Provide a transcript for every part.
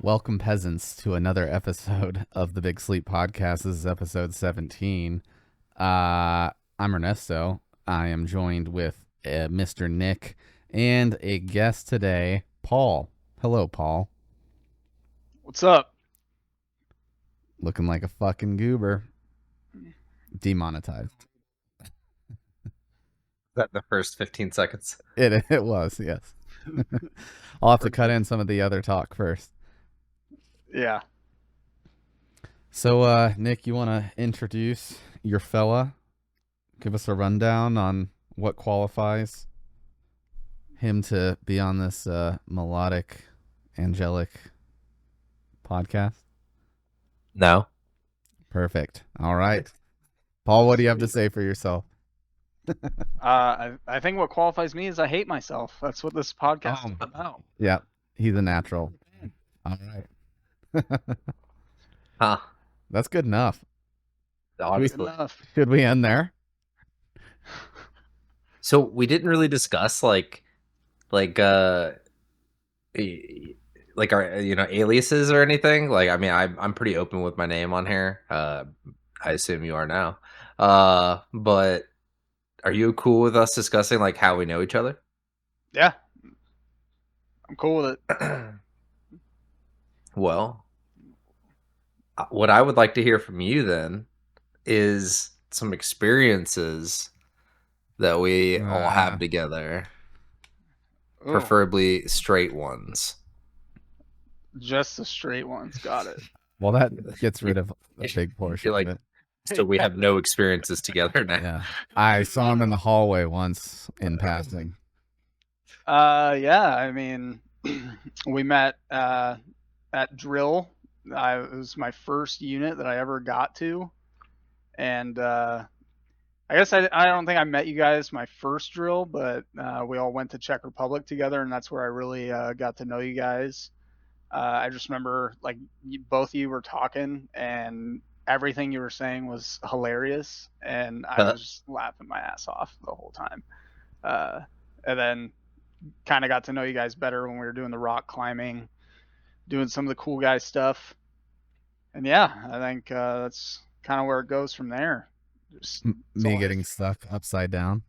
Welcome, peasants, to another episode of the Big Sleep Podcast. This is episode 17. I'm Ernesto. I am joined with Mr. Nick and a guest today, Paul. Hello, Paul. What's up? Looking like a fucking goober. Demonetized. That the first 15 seconds. It was, yes. I'll have to cut in some of the other talk first. Yeah. So, Nick, you want to introduce your fella? Give us a rundown on what qualifies him to be on this melodic, angelic podcast? No. Perfect. All right. Paul, what do you have to say for yourself? I think what qualifies me is I hate myself. That's what this podcast is about. Yeah, he's a natural. All right. Huh. That's good enough. Obviously. Enough. Should we end there? So we didn't really discuss like our aliases or anything. Like, I mean, I'm pretty open with my name on here. I assume you are now. But are you cool with us discussing like how we know each other? Yeah. I'm cool with it. Well, what I would like to hear from you then is some experiences that we all have together, Ooh, preferably straight ones. just the straight ones. Got it. Well, that gets rid of a big portion like- of it. So we have no experiences together now. Yeah. I saw him in the hallway once in passing. Yeah. I mean, we met at drill. It was my first unit that I ever got to, and I guess I don't think I met you guys my first drill, but we all went to Czech Republic together, and that's where I really got to know you guys. I just remember like both of you were talking, and everything you were saying was hilarious, and I was just laughing my ass off the whole time. And then kind of got to know you guys better when we were doing the rock climbing, doing some of the cool guy stuff. And yeah, I think that's kind of where it goes from there. Just, Me getting stuck upside down.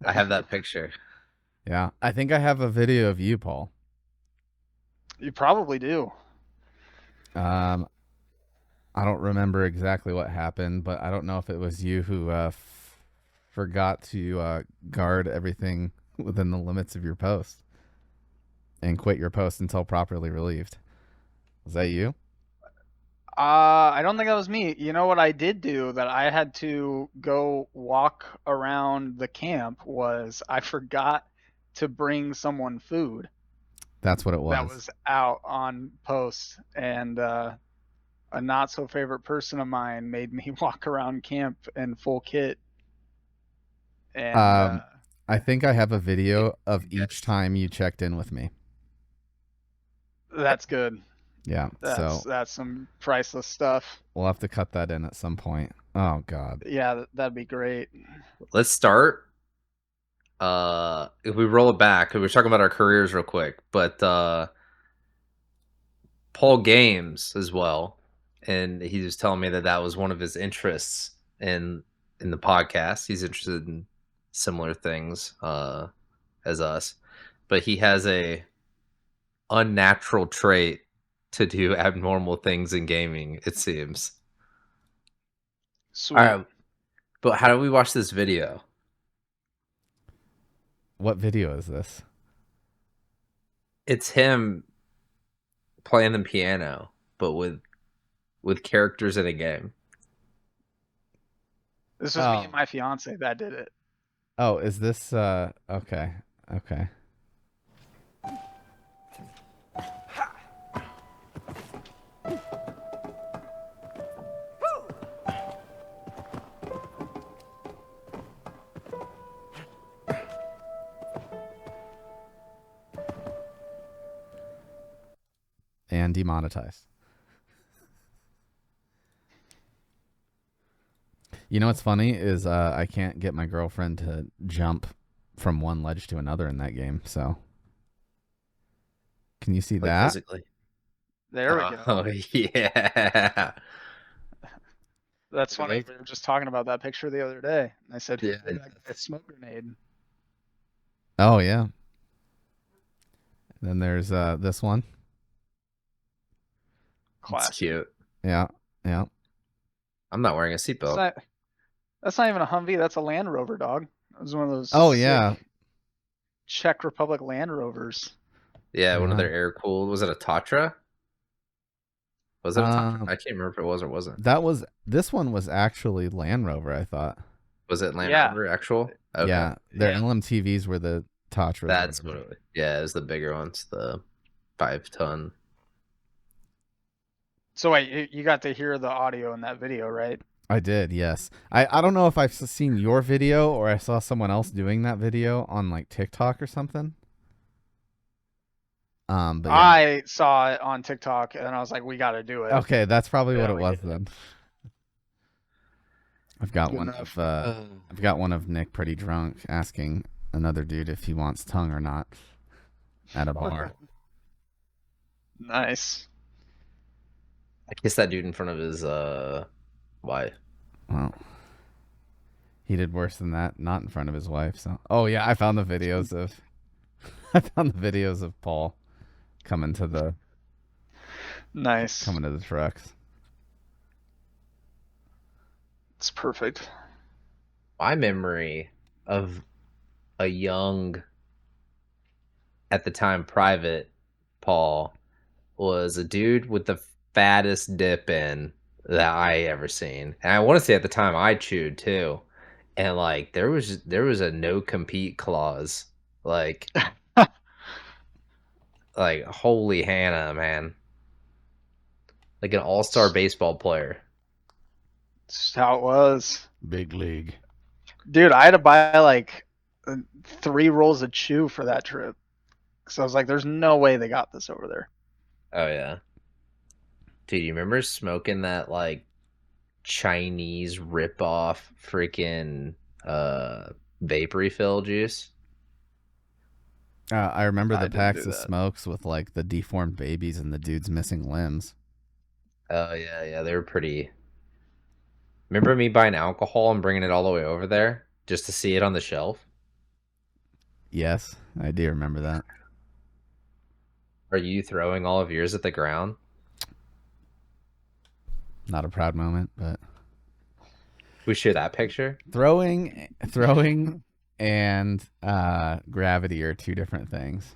I have that picture. Yeah. I think I have a video of you, Paul. You probably do. I don't remember exactly what happened, but I don't know if it was you who forgot to guard everything within the limits of your post and quit your post until properly relieved. Was that you? I don't think that was me. You know what I did do that I had to go walk around the camp was I forgot to bring someone food. That's what it was. That was out on post, and a not so favorite person of mine made me walk around camp in full kit. And I think I have a video of each time you checked in with me. that's good. Yeah, That's some priceless stuff. We'll have to cut that in at some point. Oh God. Yeah, that'd be great. Let's start. If we roll it back, we're talking about our careers real quick, but Paul games as well, and he was telling me that was one of his interests in the podcast. He's interested in similar things as us, but he has a unnatural trait to do abnormal things in gaming, it seems. Sweet. All right, but how do we watch this video? What video is this? It's him playing the piano, but with characters in a game. This was me and my fiance that did it. Oh, is this okay. And demonetized. You know what's funny is I can't get my girlfriend to jump from one ledge to another in that game. So, can you see Like that? physically. There we go. Oh yeah. That's funny. Right? We were just talking about that picture the other day. And I said, "Who Yeah. did that guy smoke grenade?" Oh yeah. Then there's this one. It's Classic. cute. Yeah. Yeah. I'm not wearing a That's seatbelt. not even a Humvee. That's a Land Rover, dog. It was one of those. Oh sick yeah. Czech Republic Land Rovers. Yeah, one of Yeah. their air cooled. Was it a Tatra? Was it a Tatra? Um, I can't remember if it was or wasn't. This one was actually Land Rover, I thought. Was it Land Yeah. Rover actual? Okay. Yeah. Their Yeah. LMTVs were the Tatras. That's what it was. Yeah, it was the bigger ones, the 5-ton. So wait, you got to hear the audio in that video, right? I did, yes. I don't know if I've seen your video or I saw someone else doing that video on like TikTok or something. But yeah. I saw it on TikTok and I was like, we got to do it. Okay, that's probably Yeah, what it we was did. then. I've got Good one enough. I've got one of Nick pretty drunk asking another dude if he wants tongue or not at a bar. Nice. I kissed that dude in front of his wife. Well, he did worse than that, not in front of his wife. So, oh yeah, I found the videos of Paul coming to the Nice. trucks. It's perfect. My memory of a young, at the time, private Paul was a dude with the fattest dip in that I ever seen. And I want to say at the time I chewed too. And like there was a no compete clause. Like like holy Hannah, man. Like an all-star baseball player. That's how it was. Big league. Dude, I had to buy like 3 rolls of chew for that trip. So I was like, there's no way they got this over there. Oh yeah. Dude, you remember smoking that like Chinese rip-off freaking vape refill juice? I remember I the didn't packs do of that. smokes with like the deformed babies and the dudes missing limbs. Oh yeah, they were pretty. Remember me buying alcohol and bringing it all the way over there just to see it on the shelf? Yes, I do remember that. Are you throwing all of yours at the ground? Not a proud moment, but We share that picture? throwing and gravity are two different things.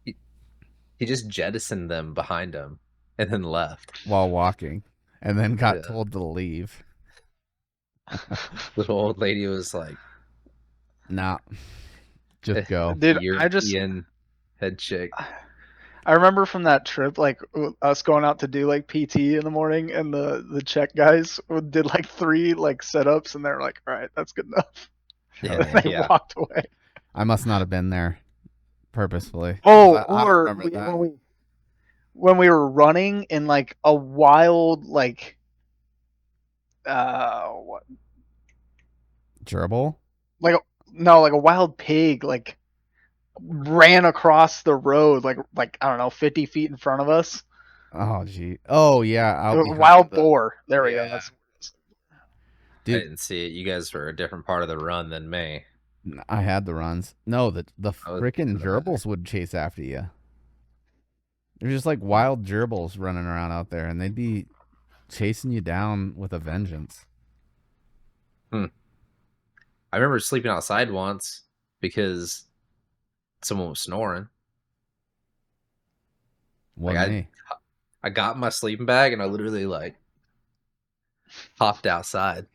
He just jettisoned them behind him and then left. While walking, and then got Yeah. told to leave. Little old lady was like, Nah, just go. Dude, European head chick. I remember from that trip, like us going out to do like PT in the morning, and the Czech guys did like 3 like setups, and they're like, "All right, that's good enough." Yeah, And they yeah. walked away. I must not have been there purposefully. Oh, 'Cause I or remember that. when we were running in like a wild like what Gerbil? like a wild pig like ran across the road like I don't know 50 feet in front of us. Oh gee. Oh yeah. Out behind Wild the- boar. There we go. Yeah. That's I Dude, didn't see it. You guys were a different part of the run than me. I had the runs. No, the Oh, freaking yeah. gerbils would chase after you. There's just like wild gerbils running around out there, and they'd be chasing you down with a vengeance. I remember sleeping outside once because someone was snoring. Wasn't I- me. I got in my sleeping bag and I literally like hopped outside.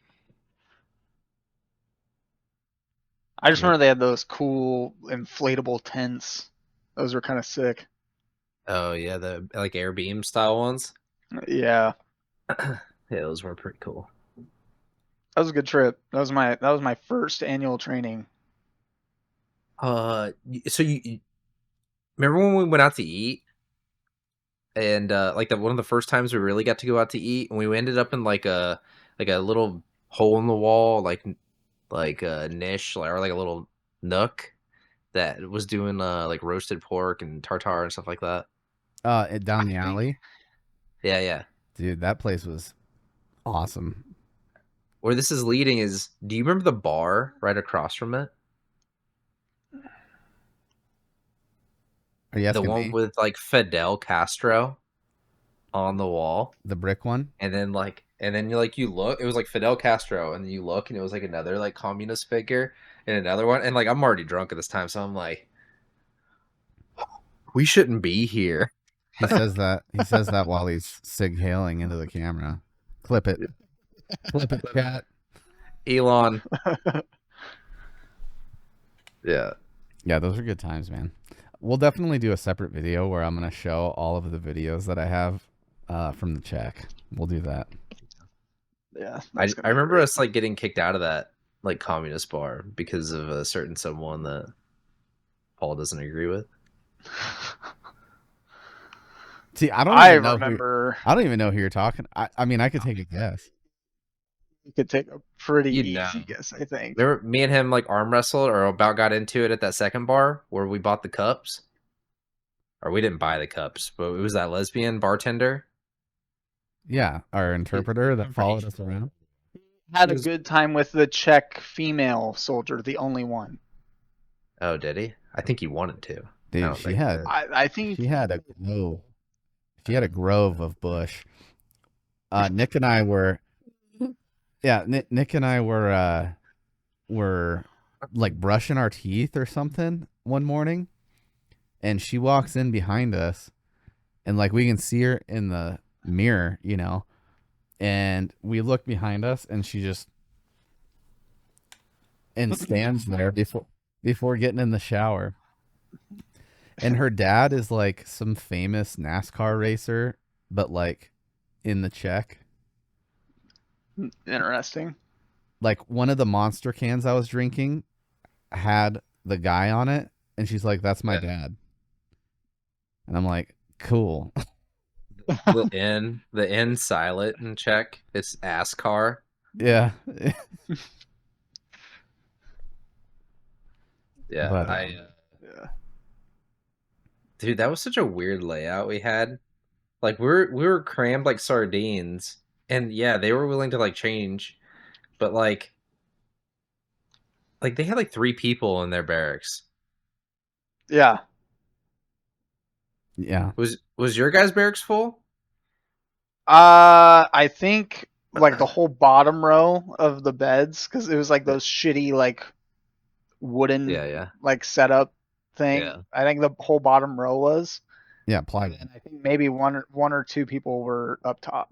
I just remember they had those cool inflatable tents. Those were kind of sick. Oh yeah, the like air beam style ones. Yeah, Yeah, those were pretty cool. that was a good trip. That was my first annual training. So you remember when we went out to eat, and like one of the first times we really got to go out to eat, and we ended up in like a little hole in the wall, like a niche, or like a little nook that was doing like roasted pork and tartare and stuff like that. Down the alley, Yeah. dude. That place was awesome. Where this is leading is, do you remember the bar right across from it? Are you The asking one me? with like Fidel Castro on the wall. The brick one? And then you look, it was like Fidel Castro, and then you look and it was like another like communist figure and another one. And like I'm already drunk at this time, so I'm like, we shouldn't be here. He says that. He says that while he's sig hailing into the camera. Clip it. Clip it, chat. Elon. Yeah. Yeah, those are good times, man. We'll definitely do a separate video where I'm gonna show all of the videos that I have from the check. We'll do that. Yeah, I remember us like getting kicked out of that like communist bar because of a certain someone that Paul doesn't agree with. See, I don't even know who you're talking. I mean, I could take a guess. You could take a pretty You'd easy know. guess, I think. There were, me and him like arm wrestled or about got into it at that second bar where we bought the cups. Or we didn't buy the cups, but it was that lesbian bartender. Yeah, our interpreter that followed us around. Had a good time with the Czech female soldier, the only one. Oh, did he? I think he wanted to. Dude, she had. I think she had a grove. She had a grove of bush. Nick and I were. Yeah, Nick and I were like brushing our teeth or something one morning, and she walks in behind us, and like we can see her in the mirror, you know, and we look behind us, and she just stands there before getting in the shower. And her dad is like some famous NASCAR racer, but like in the Czech. Interesting. Like one of the Monster cans I was drinking had the guy on it, and she's like, "That's my dad." And I'm like, "Cool." The N silent in Czech. It's ass car. Yeah. Yeah. But, yeah. Dude, that was such a weird layout we had. Like we were crammed like sardines, and yeah, they were willing to like change, but like they had like 3 people in their barracks. Yeah. Yeah. Was your guys' barracks full? I think like the whole bottom row of the beds, because it was like those shitty like wooden like setup thing. Yeah. I think the whole bottom row was. Yeah, plywood. And I think maybe one or two people were up top.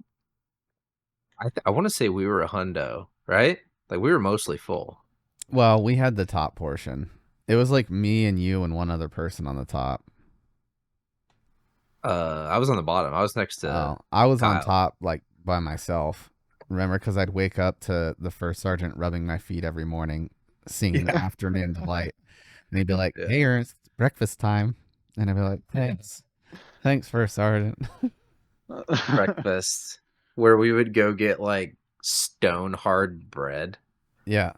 I want to say we were a hundo, right? Like we were mostly full. Well, we had the top portion. It was like me and you and one other person on the top. I was on the bottom. I was next to. I was Kyle. on top, like by myself. Remember, because I'd wake up to the first sergeant rubbing my feet every morning, singing the Afternoon Delight, and he'd be like, "Hey, Ernst, breakfast time," and I'd be like, "Thanks, first sergeant." Breakfast, where we would go get like stone hard bread. Yeah.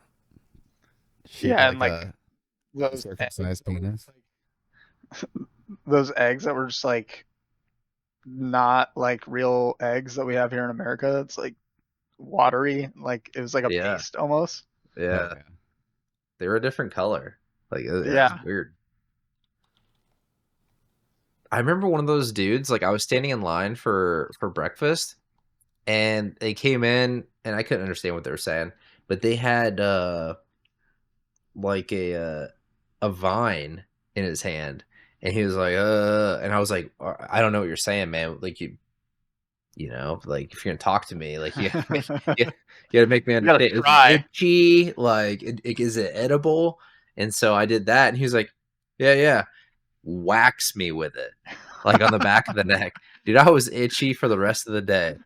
And like those circumcised penis. Those eggs that were just like not like real eggs that we have here in America. It's like watery, like it was like a paste almost. Yeah. Okay. They were a different color. Like it was weird. I remember one of those dudes, like I was standing in line for breakfast, and they came in and I couldn't understand what they were saying, but they had like a vine in his hand, and he was like and I was like, I don't know what you're saying, man. Like you know, like if you're gonna talk to me, like you gotta make me understand. You gotta try. Is it itchy? Like is it edible? And so I did that, and he was like, yeah, wax me with it, like on the back of the neck. Dude, I was itchy for the rest of the day.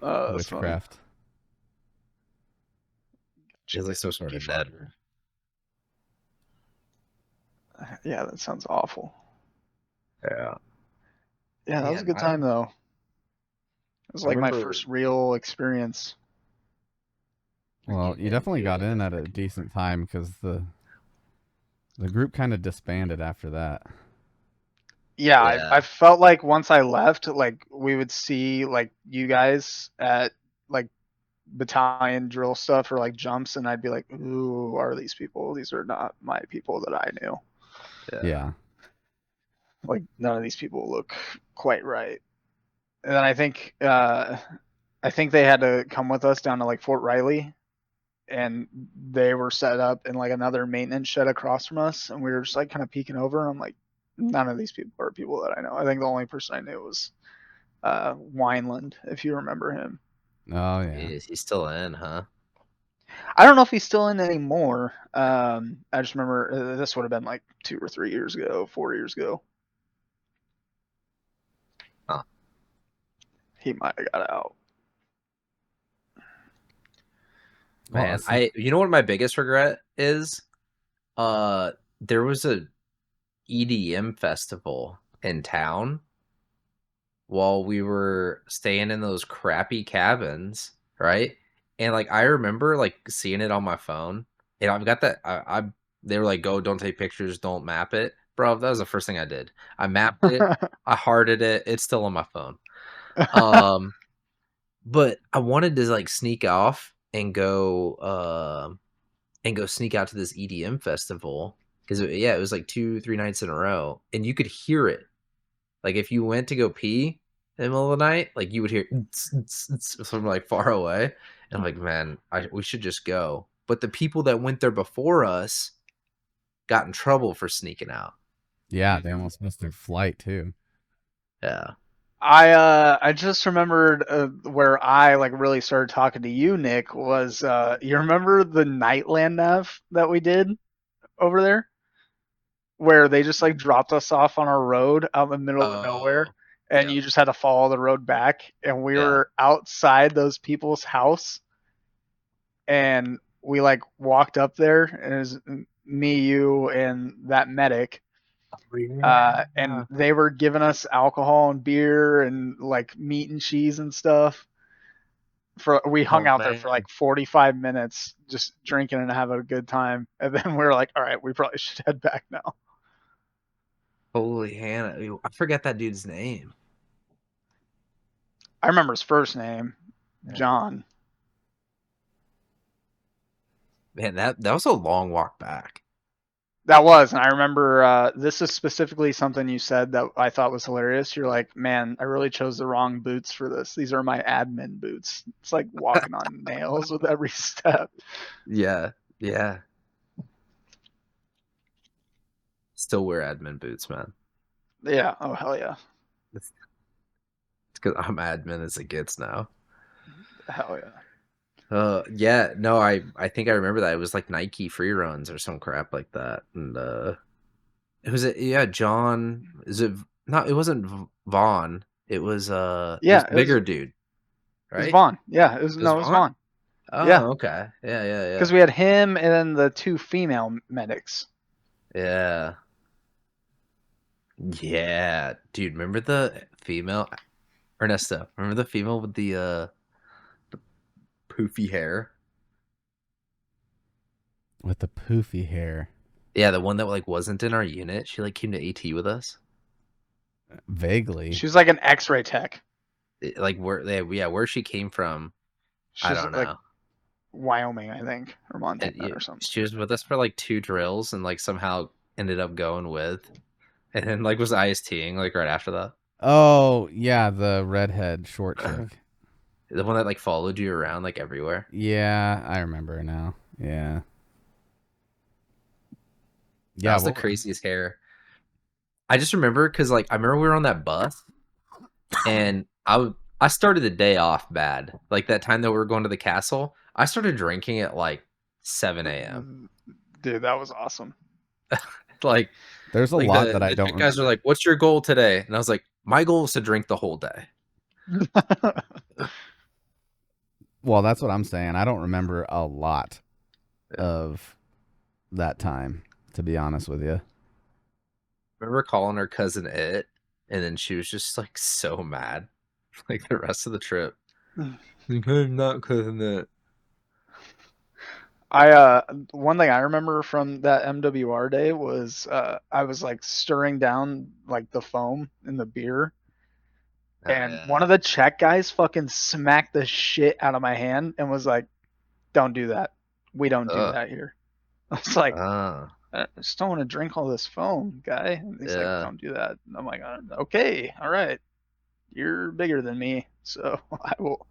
Witchcraft. She's like so sort of dead. Yeah, that sounds awful. Yeah. Yeah, that was a good time though. It was like my first real experience. Well, you definitely got in at a decent time because the The group kind of disbanded after that. Yeah, Yeah. I felt like once I left, like we would see like you guys at like battalion drill stuff or like jumps, and I'd be like, "Ooh, are these people? These are not my people that I knew. Yeah. Like none of these people look quite right." And then I think they had to come with us down to like Fort Riley, and they were set up in like another maintenance shed across from us, and we were just like kind of peeking over, and I'm like, none of these people are people that I know. I think the only person I knew was Wineland, if you remember him. Oh yeah. Is he still in, huh? I don't know if he's still in anymore. I just remember this would have been like 2 or 3 years ago, 4 years ago. Huh. He might have got out. Man, Well, you know what my biggest regret is? There was a EDM festival in town while we were staying in those crappy cabins, right? And like I remember like seeing it on my phone, and I've got that. They were like, "Go, don't take pictures, don't map it, bro." That was the first thing I did. I mapped it, I hearted it. It's still on my phone. But I wanted to like sneak off and go sneak out to this EDM festival because it was like 2-3 nights in a row, and you could hear it. Like if you went to go pee in the middle of the night, like you would hear from like far away. And I'm like, man, we should just go. But the people that went there before us got in trouble for sneaking out. yeah, they almost missed their flight too. Yeah. I just remembered where I like really started talking to you, Nick. Was you remember the Nightland nav that we did over there, where they just like dropped us off on a road out in the middle of nowhere, and yeah. you just had to follow the road back, and we Yeah. were outside those people's house, and we like walked up there, and it was me, you, and that medic. And they were giving us alcohol and beer and like meat and cheese and stuff. We hung out there for like 45 minutes just drinking and having a good time, and then we were like, all right, we probably should head back now. Holy Hannah. I forget that dude's name. I remember his first name, John. Man, that was a long walk back. That was, and I remember this is specifically something you said that I thought was hilarious. You're like, man, I really chose the wrong boots for this. These are my admin boots. It's like walking on nails with every step. Yeah. Yeah. Still wear admin boots, man. Yeah. Oh, hell yeah. It's because I'm admin as it gets now. Hell yeah. Yeah, no, I think I remember that. It was like Nike free runs or some crap like that. And it was John, is it not, it wasn't Vaughn. It was Yeah, it bigger was, dude, it was right? Vaughn. Yeah, it was It was Vaughn. Oh, Yeah. okay. Yeah. Because we had him and then the 2 female medics. Yeah. Yeah, dude, remember the female Ernesto? Remember the female with the poofy hair? With the poofy hair. Yeah, the one that like wasn't in our unit. She like came to AT with us. Vaguely. She was like an X-ray tech. Like where she came from, I She's don't like know. Wyoming, I think, or And, Montana or something. she was with us for like 2 drills and like somehow ended up going with, and then like was ISTing like right after that. Oh yeah, the redhead short chick. The one that like followed you around like everywhere. Yeah, I remember now. Yeah. That was the craziest hair. I just remember because like I remember we were on that bus, and I started the day off bad. Like that time that we were going to the castle, I started drinking at like 7 a.m. Dude, that was awesome. Like there's a lot that I don't. You guys are like, "What's your goal today?" And I was like, "My goal is to drink the whole day." Well, that's what I'm saying. I don't remember a lot of that time, to be honest with you. Remember calling her cousin it, and then she was just like so mad, like the rest of the trip. Like, I'm not cousin it. One thing I remember from that MWR day was I was like stirring down like the foam in the beer, and one of the Czech guys fucking smacked the shit out of my hand and was like, "Don't do that. We don't do that here." I was like, I just don't want to drink all this foam, guy. And he's like, "Don't do that." And I'm like, "Okay, all right. You're bigger than me, so I will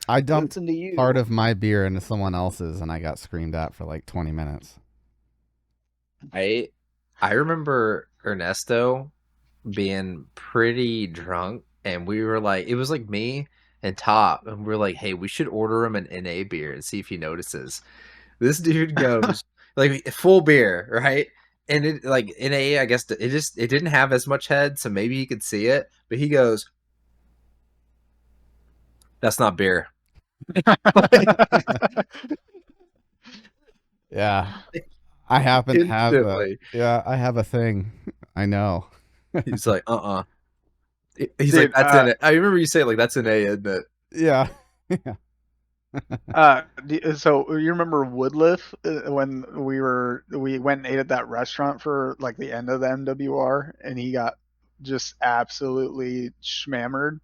I dumped listen to you." part of my beer into someone else's, and I got screamed at for like 20 minutes. I remember Ernesto being pretty drunk, and we were like, it was like me and Top, and we were like, hey, we should order him an NA beer and see if he notices. This dude goes like full beer, right? And it like NA, I guess it didn't have as much head, so maybe he could see it, but he goes, "That's not beer." Yeah, I happen to have Instantly. I have a thing. I know. He's like, He's Dude, like, that's in it. I remember you say like that's an A, isn't it? Yeah. So you remember Woodliff when we went and ate at that restaurant for like the end of the MWR, and he got just absolutely schmammered,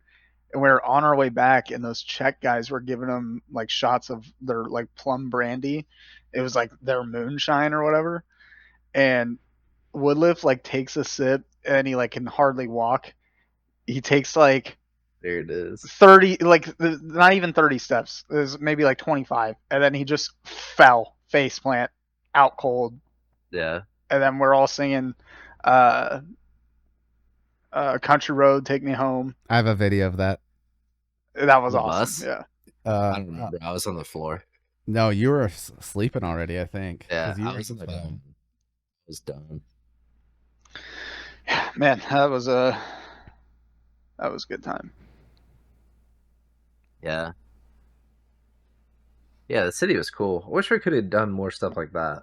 and we were on our way back, and those Czech guys were giving him like shots of their like plum brandy. It was like their moonshine or whatever, and Woodliff like takes a sip and he like can hardly walk. He takes like There it is. 30, like not even 30 steps. It was maybe like 25, and then he just fell face plant out cold. Yeah. And then we're all singing Country Road, Take Me Home. I have a video of that. That was The awesome. bus? Yeah. I don't remember. I was on the floor. No, you were sleeping already, I think. Yeah, 'cause you I were was in the bed. done. I was done. Man, that was a good time. Yeah. Yeah, the city was cool. I wish we could have done more stuff like that.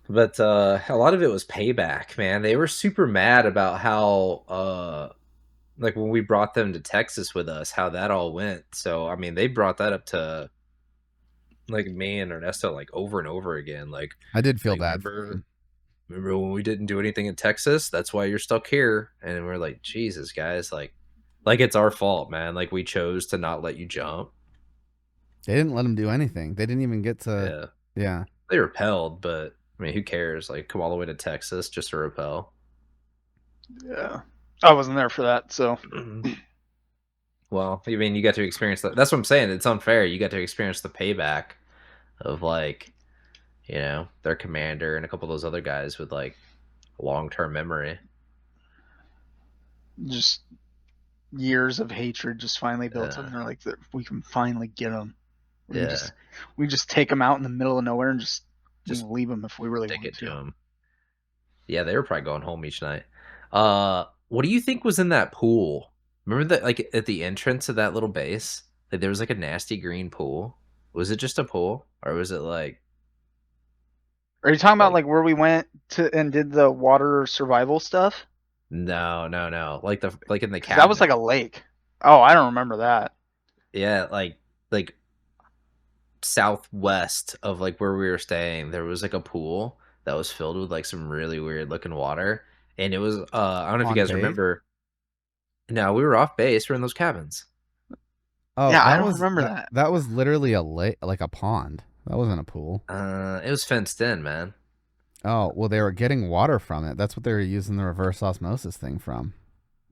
But a lot of it was payback, man. They were super mad about how like when we brought them to Texas with us, how that all went. So I mean, they brought that up to like me and Ernesto like over and over again. Like I did feel like, bad. remember when we didn't do anything in Texas? That's why you're stuck here. And we're like, Jesus, guys, like it's our fault, man. Like we chose to not let you jump. They didn't let him do anything. They didn't even get to. Yeah. They repelled, but I mean, who cares? Like, come all the way to Texas just to repel. Yeah. I wasn't there for that, so. Well, I mean, you got to experience that. That's what I'm saying. It's unfair. You got to experience the payback of like, you know, their commander and a couple of those other guys with like long-term memory. Just years of hatred just finally built up, and they're like, we can finally get them. We just take them out in the middle of nowhere and just leave them if we really want to them. Yeah, they were probably going home each night. What do you think was in that pool? Remember that, like at the entrance of that little base, like there was like a nasty green pool. Was it just a pool, or was it like? Are you talking about like where we went to and did the water survival stuff? No. Like in the cabin. That was like a lake. Oh, I don't remember that. Yeah, like southwest of like where we were staying, there was like a pool that was filled with like some really weird looking water, and it was I don't know if you guys remember. No, we were off base. We're in those cabins. Oh yeah, I don't remember that. That was literally a lake, like a pond. That wasn't a pool. It was fenced in, man. Oh well, they were getting water from it. That's what they were using the reverse osmosis thing from.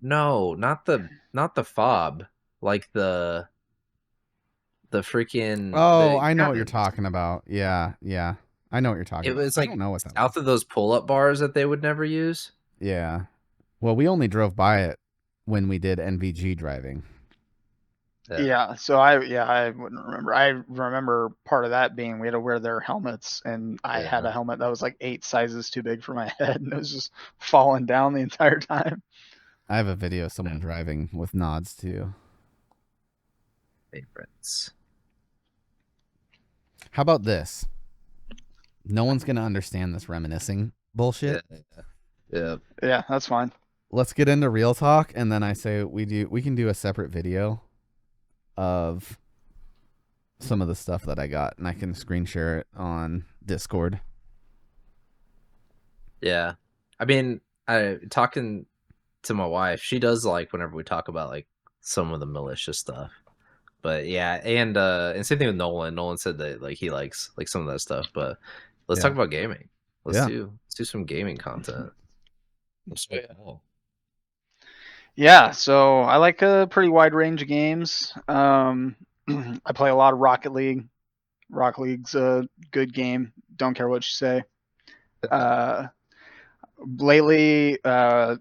No, not the fob, like the freaking. Oh, I know what you're talking about. Yeah. I know what you're talking about. It was like I don't know what that south of those pull-up bars that they would never use. Yeah. Well, we only drove by it when we did NVG driving. Yeah, so I wouldn't remember. I remember part of that being we had to wear their helmets, and I had a helmet that was like 8 sizes too big for my head, and it was just falling down the entire time. I have a video of someone driving with nods too. Favorites. How about this? No one's gonna understand this reminiscing bullshit. Yeah, that's fine. Let's get into real talk, and then I say we can do a separate video of some of the stuff that I got, and I can screen share it on Discord. Yeah. I mean, I talking to my wife, she does like whenever we talk about like some of the malicious stuff. But yeah, and same thing with Nolan. Nolan said that like he likes like some of that stuff, but let's talk about gaming. Let's do some gaming content. Yeah, so I like a pretty wide range of games. I play a lot of Rocket League. Rocket League's a good game. Don't care what you say. Lately,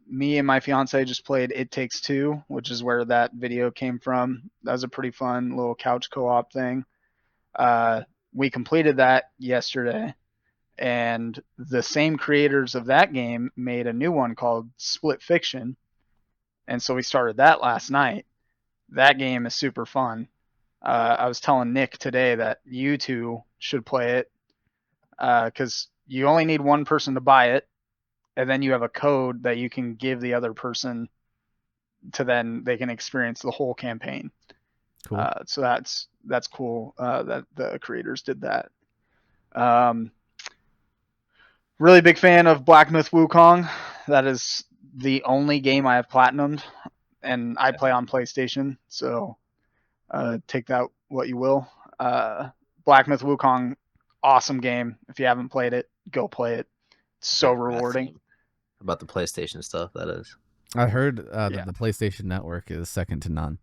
me and my fiance just played It Takes Two, which is where that video came from. That was a pretty fun little couch co-op thing. We completed that yesterday, and the same creators of that game made a new one called Split Fiction, and so we started that last night. That game is super fun. I was telling Nick today that you two should play it because you only need one person to buy it, and then you have a code that you can give the other person to then they can experience the whole campaign. Cool. So that's cool that the creators did that. Really big fan of Black Myth Wukong. That is the only game I have platinumed, and I play on PlayStation, so take that what you will. Black Myth Wukong, awesome game. If you haven't played it, go play it. It's so rewarding. About the PlayStation stuff, that is. I heard that the PlayStation Network is second to none.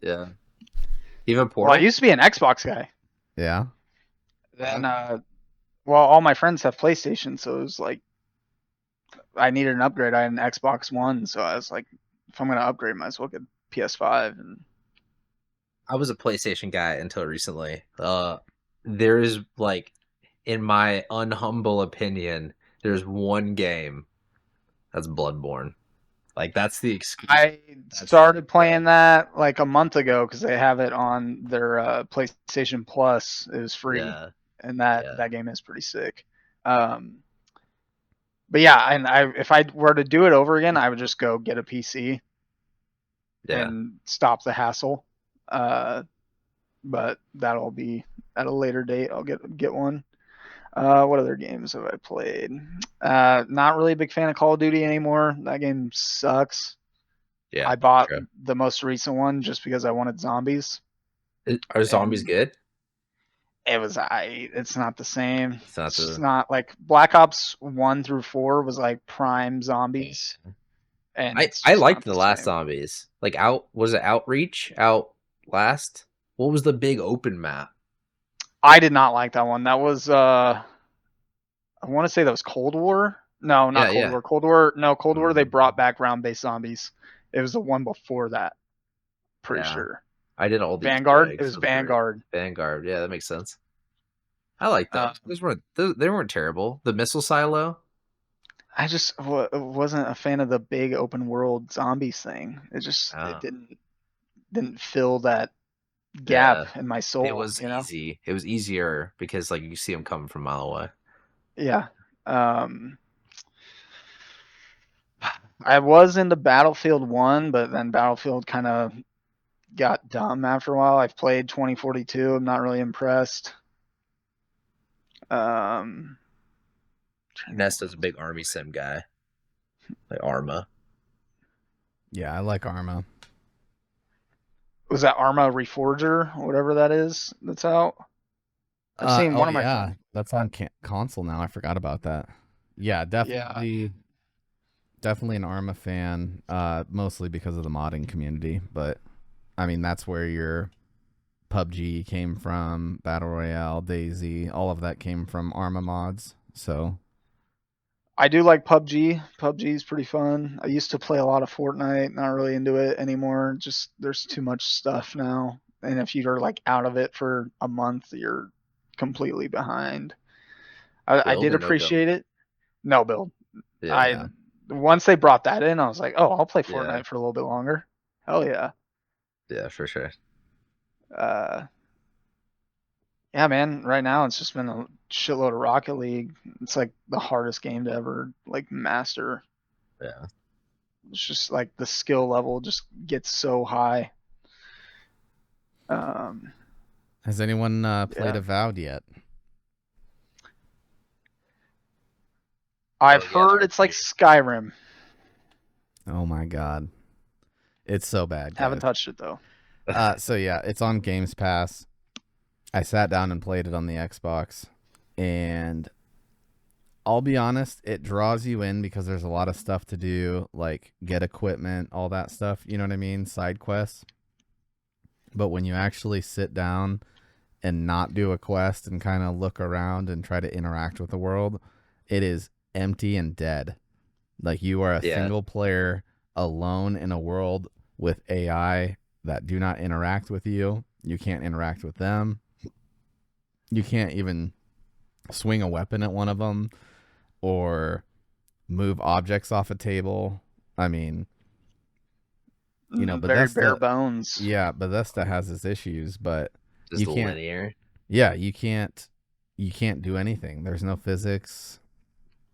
Yeah. Even Portal? Well, I used to be an Xbox guy. Yeah. Then, well, all my friends have PlayStation, so it was like I needed an upgrade. I had an Xbox One, so I was like, if I'm gonna upgrade, might as well get PS5. And I was a PlayStation guy until recently. There is like, in my unhumble opinion, there's one game that's Bloodborne. Like that's the excuse. I started playing that like a month ago because they have it on their PlayStation Plus. It was free, and that game is pretty sick. But yeah, and if I were to do it over again, I would just go get a PC and stop the hassle. But that'll be at a later date. I'll get one. What other games have I played? Not really a big fan of Call of Duty anymore. That game sucks. Yeah, I bought the most recent one just because I wanted zombies. Are zombies good? It's not the same. It's not like Black Ops 1 through 4 was like prime zombies. And I liked the last zombies. Like was it Outreach? Outlast? What was the big open map? I did not like that one. That was I want to say that was Cold War. No, not Cold War. Cold War. No, Cold War. They brought back round-based zombies. It was the one before that. Pretty sure. I did all the Vanguard. It was Vanguard. Vanguard. Yeah, that makes sense. I like that. They weren't terrible. The missile silo. I just wasn't a fan of the big open world zombies thing. It didn't fill that gap in my soul. It was easy. It was easier because like you see them coming from a mile away. Yeah. I was into Battlefield 1, but then Battlefield kind of got dumb after a while. I've played 2042. I'm not really impressed. Nesta's a big Army sim guy. Like Arma. Yeah, I like Arma. Was that Arma Reforger, whatever that is, that's out? I've seen one of my friends. That's on console now. I forgot about that. Yeah, definitely an Arma fan, mostly because of the modding community. But, I mean, that's where your PUBG came from, Battle Royale, DayZ, all of that came from Arma mods. So I do like PUBG. PUBG is pretty fun. I used to play a lot of Fortnite, not really into it anymore. Just there's too much stuff now. And if you're like out of it for a month, you're completely behind. I did appreciate it. No build. Yeah. Once they brought that in, I was like, oh, I'll play Fortnite for a little bit longer. Hell yeah. Yeah, for sure. Yeah, man. Right now, it's just been a shitload of Rocket League. It's like the hardest game to ever like master. Yeah. It's just like the skill level just gets so high. Has anyone played Yeah. Avowed yet? I've yeah, heard it's like Skyrim. Oh my god. It's so bad, Haven't guys. touched it though. So yeah, it's on Games Pass. I sat down and played it on the Xbox, and I'll be honest, it draws you in because there's a lot of stuff to do, like get equipment, all that stuff, you know what I mean? Side quests. But when you actually sit down and not do a quest and kind of look around and try to interact with the world, it is empty and dead. Like you are a Yeah. single player alone in a world with AI that do not interact with you. You can't interact with them. You can't even swing a weapon at one of them or move objects off a table. I mean, you know, Very bare Bethesda, bones. yeah, Bethesda has its issues, but Just you can't. linear. Yeah, you can't do anything. There's no physics.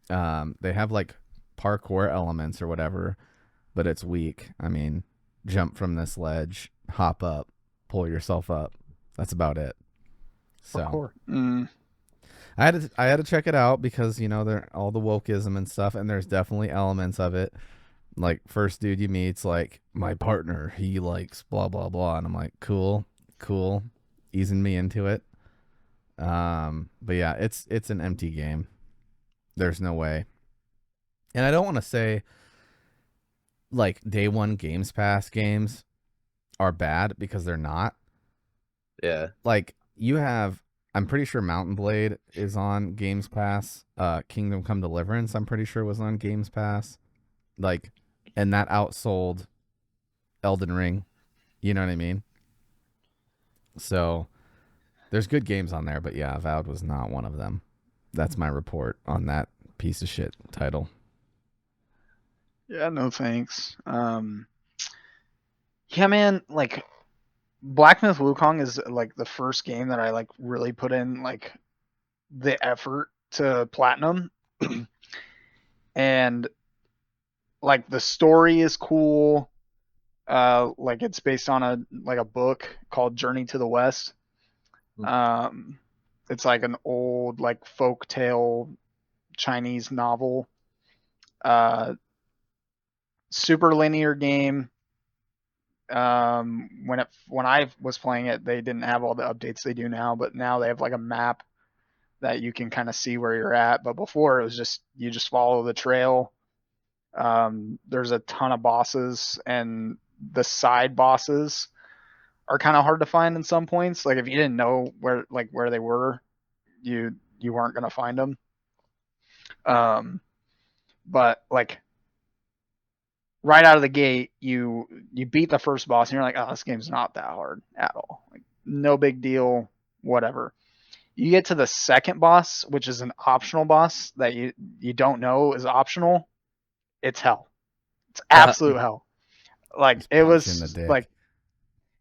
They have like parkour elements or whatever, but it's weak. I mean, jump from this ledge, hop up, pull yourself up. That's about it. So I had to check it out because you know there all the wokeism and stuff, and there's definitely elements of it. Like first dude you meet's like my partner, he likes blah blah blah, and I'm like cool, easing me into it. But yeah, it's an empty game. There's no way, and I don't want to say like day one Games Pass games are bad because they're not. Yeah. Like you have, I'm pretty sure Mountain Blade is on Games Pass. Kingdom Come Deliverance, I'm pretty sure was on Games Pass. Like, and that outsold Elden Ring. You know what I mean? So there's good games on there, but yeah, Avowed was not one of them. That's my report on that piece of shit title. Yeah, no thanks. Yeah, man, like Black Myth Wukong is like the first game that I like really put in like the effort to platinum. And like the story is cool. Like it's based on a book called Journey to the West. It's like an old like folk tale Chinese novel. Super linear game. When I was playing it, they didn't have all the updates they do now, but now they have like a map that you can kind of see where you're at. But before it was just you just follow the trail. There's a ton of bosses, and the side bosses are kind of hard to find in some points. Like if you didn't know where they were, you weren't gonna find them. But like right out of the gate, you beat the first boss, and you're like, oh, this game's not that hard at all. Like no big deal, whatever. You get to the second boss, which is an optional boss that you don't know is optional. It's hell. It's absolute hell. Like Just it punch in the was dick. like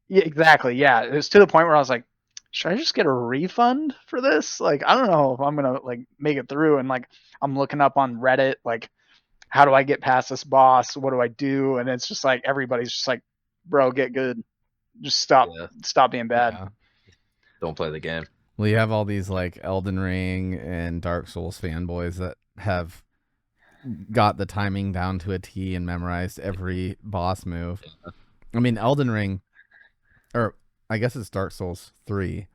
yeah, exactly. Yeah, it was to the point where I was like, should I just get a refund for this? Like I don't know if I'm gonna like make it through. And like I'm looking up on Reddit, like how do I get past this boss? What do I do? And it's just like everybody's just like, bro, get good. Just stop being bad. Yeah. Don't play the game. Well, you have all these like Elden Ring and Dark Souls fanboys that have got the timing down to a T and memorized every boss move. I mean, Elden Ring, or I guess it's Dark Souls 3,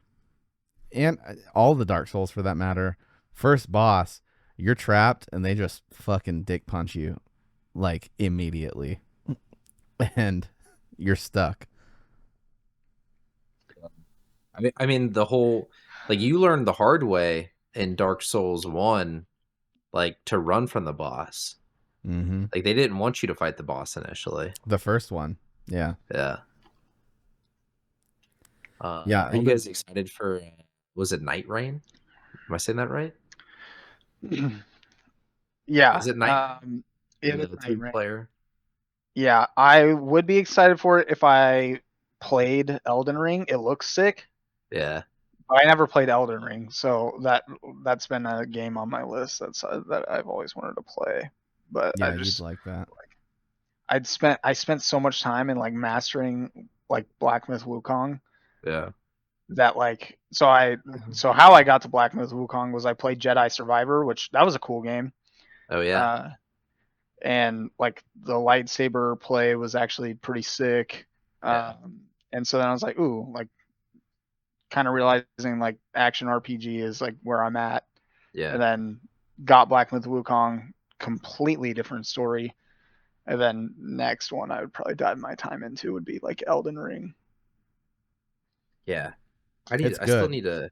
and all the Dark Souls for that matter, first boss, you're trapped and they just fucking dick punch you like immediately. And you're stuck. I mean the whole like you learned the hard way in Dark Souls 1 like to run from the boss. Mm-hmm. Like they didn't want you to fight the boss initially. The first one. Yeah. Yeah. Yeah. Are you guys excited for was it Night Rain? Am I saying that right? Yeah. Is it Night? It is The Night Rain. player. Yeah, I would be excited for it if I played Elden Ring. It looks sick. Yeah. I never played Elden Ring, so that's been a game on my list that I've always wanted to play. But Yeah, I just you'd like that. I spent so much time in like mastering like Black Myth Wukong. Yeah. that like so how I got to Black Myth Wukong was I played Jedi Survivor, which that was a cool game. Oh yeah. And like the lightsaber play was actually pretty sick. Yeah. And so then I was like, ooh, like kind of realizing like action RPG is like where I'm at. Yeah. And then got Black Myth Wukong, completely different story. And then next one I would probably dive my time into would be like Elden Ring. Yeah. I still need to.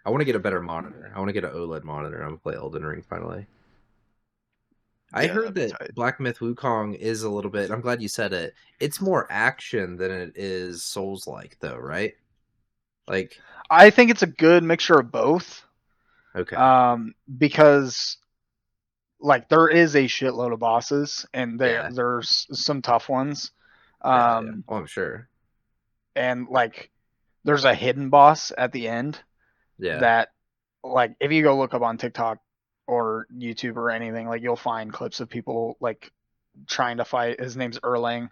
I want to get a better monitor. I want to get an OLED monitor. I'm gonna play Elden Ring finally. I heard that Black Myth Wukong is a little bit. I'm glad you said it. It's more action than it is Souls-like, though, right? Like, I think it's a good mixture of both. Okay. Because like there is a shitload of bosses, and there's some tough ones. Oh, I'm sure. And like there's a hidden boss at the end. Yeah. That like if you go look up on TikTok or YouTube or anything, like you'll find clips of people like trying to fight. His name's Erlang.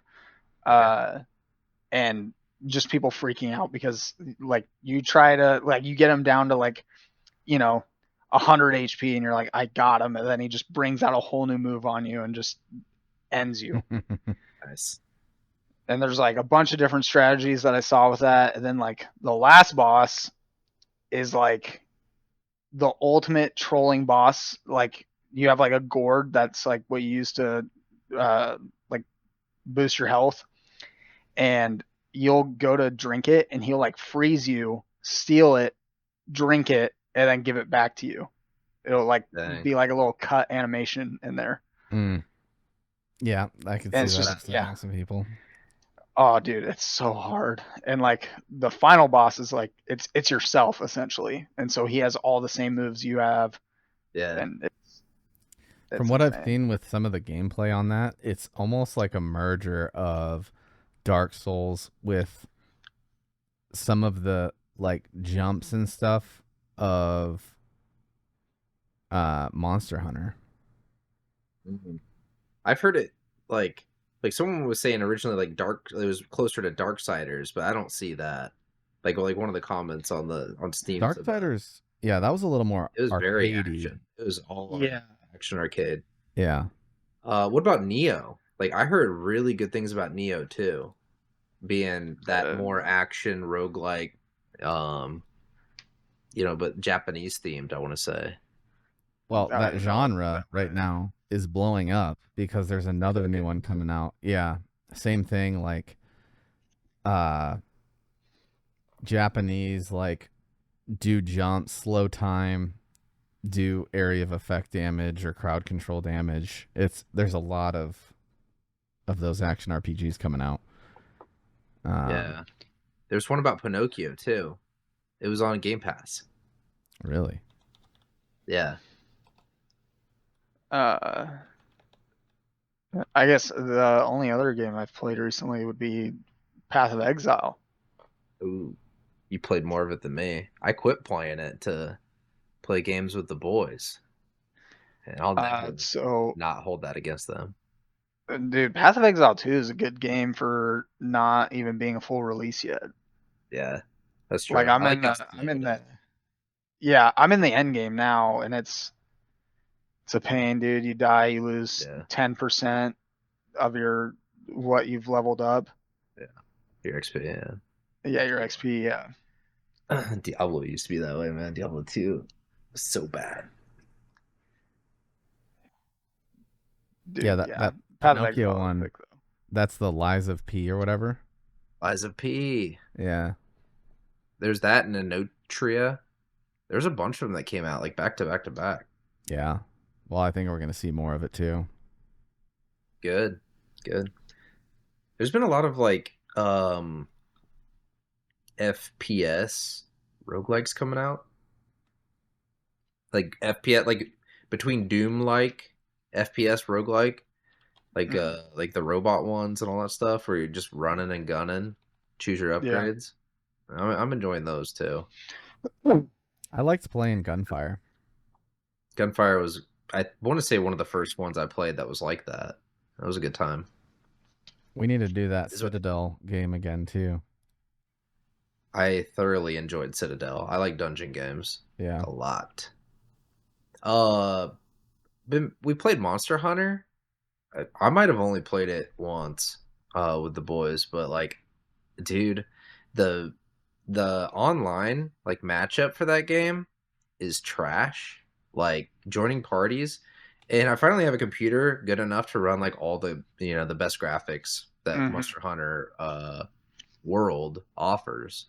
And just people freaking out because like you try to like you get him down to like, 100 HP and you're like, I got him, and then he just brings out a whole new move on you and just ends you. Nice. And there's like a bunch of different strategies that I saw with that. And then like the last boss is like the ultimate trolling boss. Like you have like a gourd that's like what you use to like boost your health, and you'll go to drink it and he'll like freeze you, steal it, drink it, and then give it back to you. It'll like be like a little cut animation in there. Yeah, I can see that. Yeah, some people. Oh, dude, it's so hard. And like the final boss is like it's yourself essentially, and so he has all the same moves you have. Yeah. And from what I've seen with some of the gameplay on that, it's almost like a merger of Dark Souls with some of the like jumps and stuff of Monster Hunter. Mm-hmm. I've heard it like someone was saying originally like it was closer to Darksiders, but I don't see that. Like one of the comments on Steam. Darksiders, yeah, that was a little more. It was arcade-y. very action. It was all action arcade. Yeah. What about Nioh? Like I heard really good things about Nioh too, being that more action roguelike, but Japanese themed. I want to say. Well, that genre right now is blowing up because there's another new one coming out. Yeah, same thing. Like, Japanese like do jump, slow time, do area of effect damage or crowd control damage. There's a lot of those action RPGs coming out. Yeah, there's one about Pinocchio too. It was on Game Pass. Really? Yeah. I guess the only other game I've played recently would be Path of Exile. Ooh, you played more of it than me. I quit playing it to play games with the boys, and I'll never not hold that against them. Dude, Path of Exile 2 is a good game for not even being a full release yet. Yeah, that's true. Like I'm in the end game now, and it's a pain, dude. You die, you lose 10% of what you've leveled up. Yeah, your XP. Yeah. Yeah, your XP. Yeah. Diablo used to be that way, man. Diablo 2 was so bad. Dude, that Pinocchio one. That's the Lies of P or whatever. Lies of P. Yeah. There's that and Enotria. There's a bunch of them that came out like back to back to back. Yeah. Well, I think we're going to see more of it too. Good. There's been a lot of like FPS roguelikes coming out. Like FPS, like between Doom like FPS roguelike, like the robot ones and all that stuff where you're just running and gunning, choose your upgrades. Yeah. I'm enjoying those too. I liked playing Gunfire. Gunfire was, I want to say, one of the first ones I played that was like that. That was a good time. We need to do that Citadel game again too. I thoroughly enjoyed Citadel. I like dungeon games Yeah. a lot. We played Monster Hunter. I might have only played it once with the boys, but like, dude, the online like matchup for that game is trash. Like joining parties, and I finally have a computer good enough to run like all the the best graphics that Mhm. Monster Hunter world offers,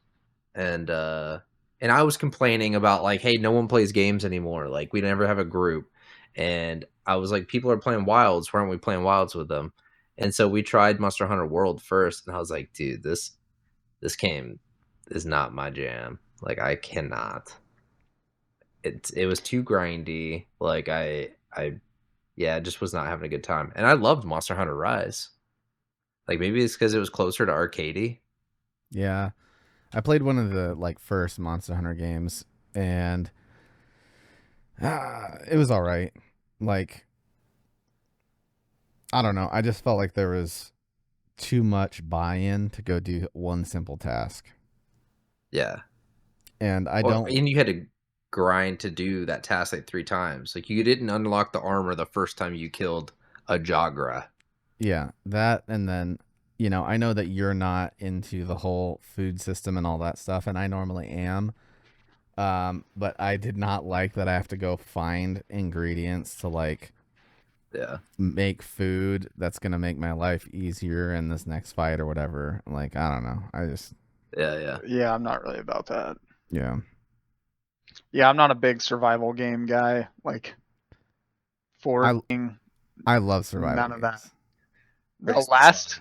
and I was complaining about like, hey, no one plays games anymore. Like we never have a group, and I was like, people are playing Wilds. Why aren't we playing Wilds with them? And so we tried Monster Hunter World first, and I was like, dude, this game is not my jam. Like I cannot. It was too grindy. Like I yeah, I just was not having a good time. And I loved Monster Hunter Rise. Like maybe it's because it was closer to arcadey. Yeah. I played one of the like first Monster Hunter games, and it was all right. Like, I don't know. I just felt like there was too much buy-in to go do one simple task. Yeah. And I Well, don't and you had to grind to do that task like 3 times. Like you didn't unlock the armor the first time you killed a Jagra. yeah, that, and then I know that you're not into the whole food system and all that stuff, and I normally am. But I did not like that I have to go find ingredients to like Yeah. make food that's gonna make my life easier in this next fight or whatever. Like, I don't know. I just Yeah. Yeah, I'm not really about that. yeah. Yeah, I'm not a big survival game guy. Like foraging, I love survival none of that. games. The Christmas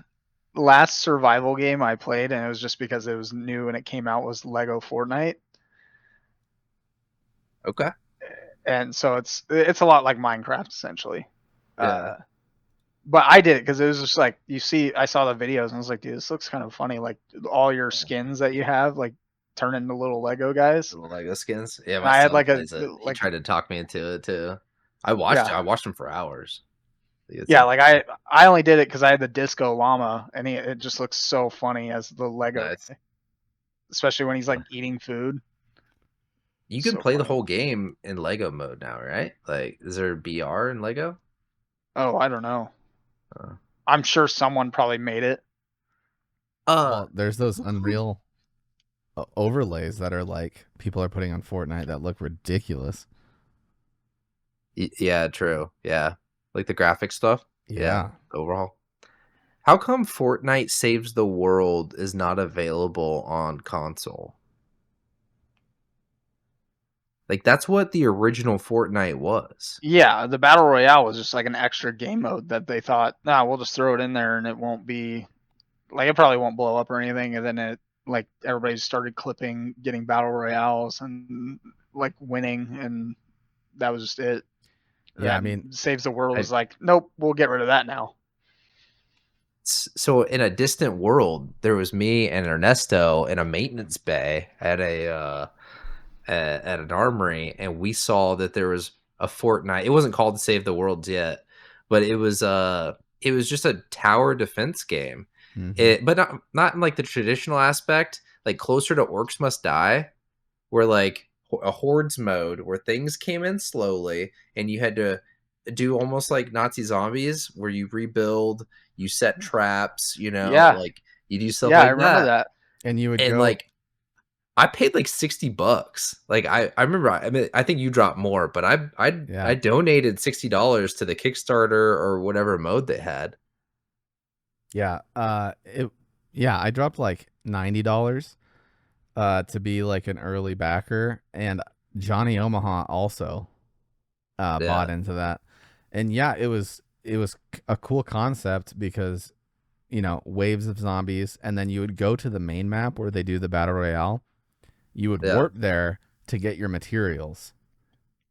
last survival game I played, and it was just because it was new and it came out, was Lego Fortnite. Okay. And so it's a lot like Minecraft essentially. Yeah. But I did it because it was just like I saw the videos and I was like, dude, this looks kind of funny. Like all your skins that you have, like turn into little Lego guys. Little Lego skins. Yeah, And my I had son like plays it. He tried to talk me into it too. I watched yeah, I watched him for hours. It's yeah. Like I only did it because I had the Disco Llama, and it just looks so funny as the Lego, nice. especially when he's like eating food. You can So play the funny. whole game in Lego mode now, right? Like, is there BR in Lego? Oh, I don't know. Uh, I'm sure someone probably made it. Well, there's those Unreal overlays that are like people are putting on Fortnite that look ridiculous. Yeah, true. Yeah, like the graphic stuff. Yeah. Overall. How come Fortnite Saves the World is not available on console? Like that's what the original Fortnite was. Yeah, the battle royale was just like an extra game mode that they thought, nah, we'll just throw it in there and it won't be like, it probably won't blow up or anything. And then it like everybody started clipping, getting battle royales and like winning, and that was just it. Yeah, I Then mean, Saves the World I, was like, nope, we'll get rid of that now. so in a distant world, there was me and Ernesto in a maintenance bay at at an armory, and we saw that there was a Fortnite. It wasn't called Save the World yet, but it was just a tower defense game. mm-hmm. But not in like the traditional aspect, like closer to Orcs Must Die, where like a hordes mode where things came in slowly and you had to do almost like Nazi zombies where you rebuild, you set traps, Yeah. like you do stuff Yeah, I like remember that. And you would And go like I paid like $60. Like I remember, I mean, I think you dropped more, but I donated $60 to the Kickstarter or whatever mode they had. Yeah. I dropped like $90 to be like an early backer, and Johnny Omaha also bought into that. And yeah, it was a cool concept because waves of zombies, and then you would go to the main map where they do the battle royale. You would warp there to get your materials.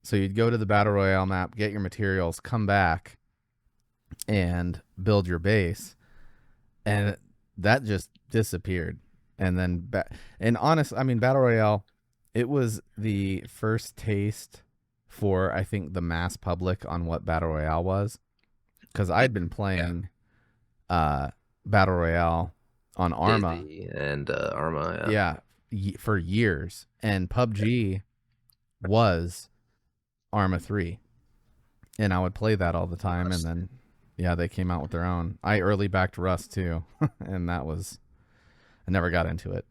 So you'd go to the battle royale map, get your materials, come back and build your base, and that just disappeared. And then battle royale, it was the first taste for, I think, the mass public on what battle royale was, because I'd been playing battle royale on Arma and Arma, yeah, for years, and PUBG was Arma 3, and I would play that all the time. Rust. And then, yeah, they came out with their own. I early backed Rust too, and I never got into it.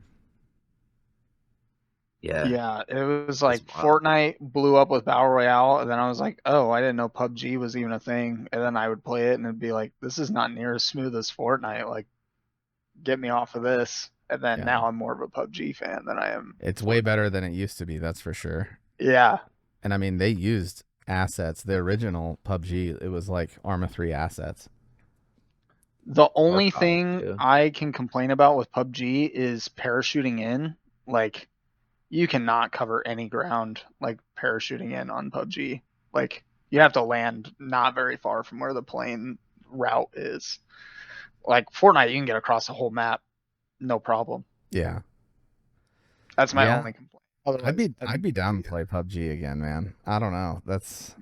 Yeah. Yeah, it was like wild. Fortnite blew up with Battle Royale, and then I was like, oh, I didn't know PUBG was even a thing. And then I would play it, and it'd be like, this is not near as smooth as Fortnite. Like, get me off of this. And then Yeah. now I'm more of a PUBG fan than I am. It's way better than it used to be, that's for sure. Yeah, And I mean, they used assets. The original PUBG, it was like Arma 3 assets. the only More power thing to you. I can complain about with PUBG is parachuting in. Like, you cannot cover any ground like parachuting in on PUBG. Like, you have to land not very far from where the plane route is. Like Fortnite, you can get across the whole map, no problem. Yeah. That's my Yeah. only complaint. Otherwise, I'd be down to play PUBG again, man. I don't know. That'd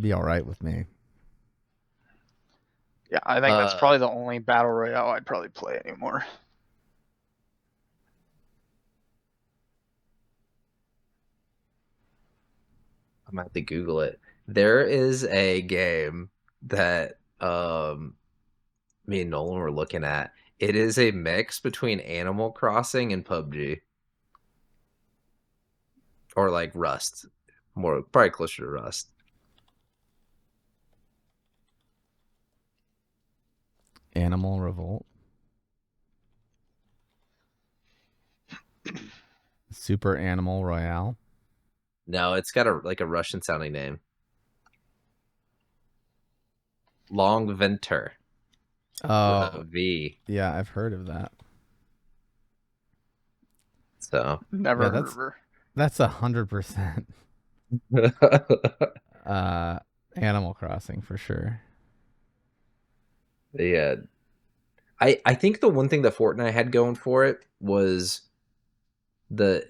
be all right with me. yeah, I think that's probably the only battle royale I'd probably play anymore. I'm gonna have to Google it. There is a game that me and Nolan were looking at. It is a mix between Animal Crossing and PUBG. Or like Rust. More probably closer to Rust. Animal Revolt. Super Animal Royale. No, it's got a Russian sounding name. Long Venter. Oh, V. yeah, I've heard of that. So Never Yeah, heard of her. That's 100% Animal Crossing for sure. yeah. I think the one thing that Fortnite had going for it was the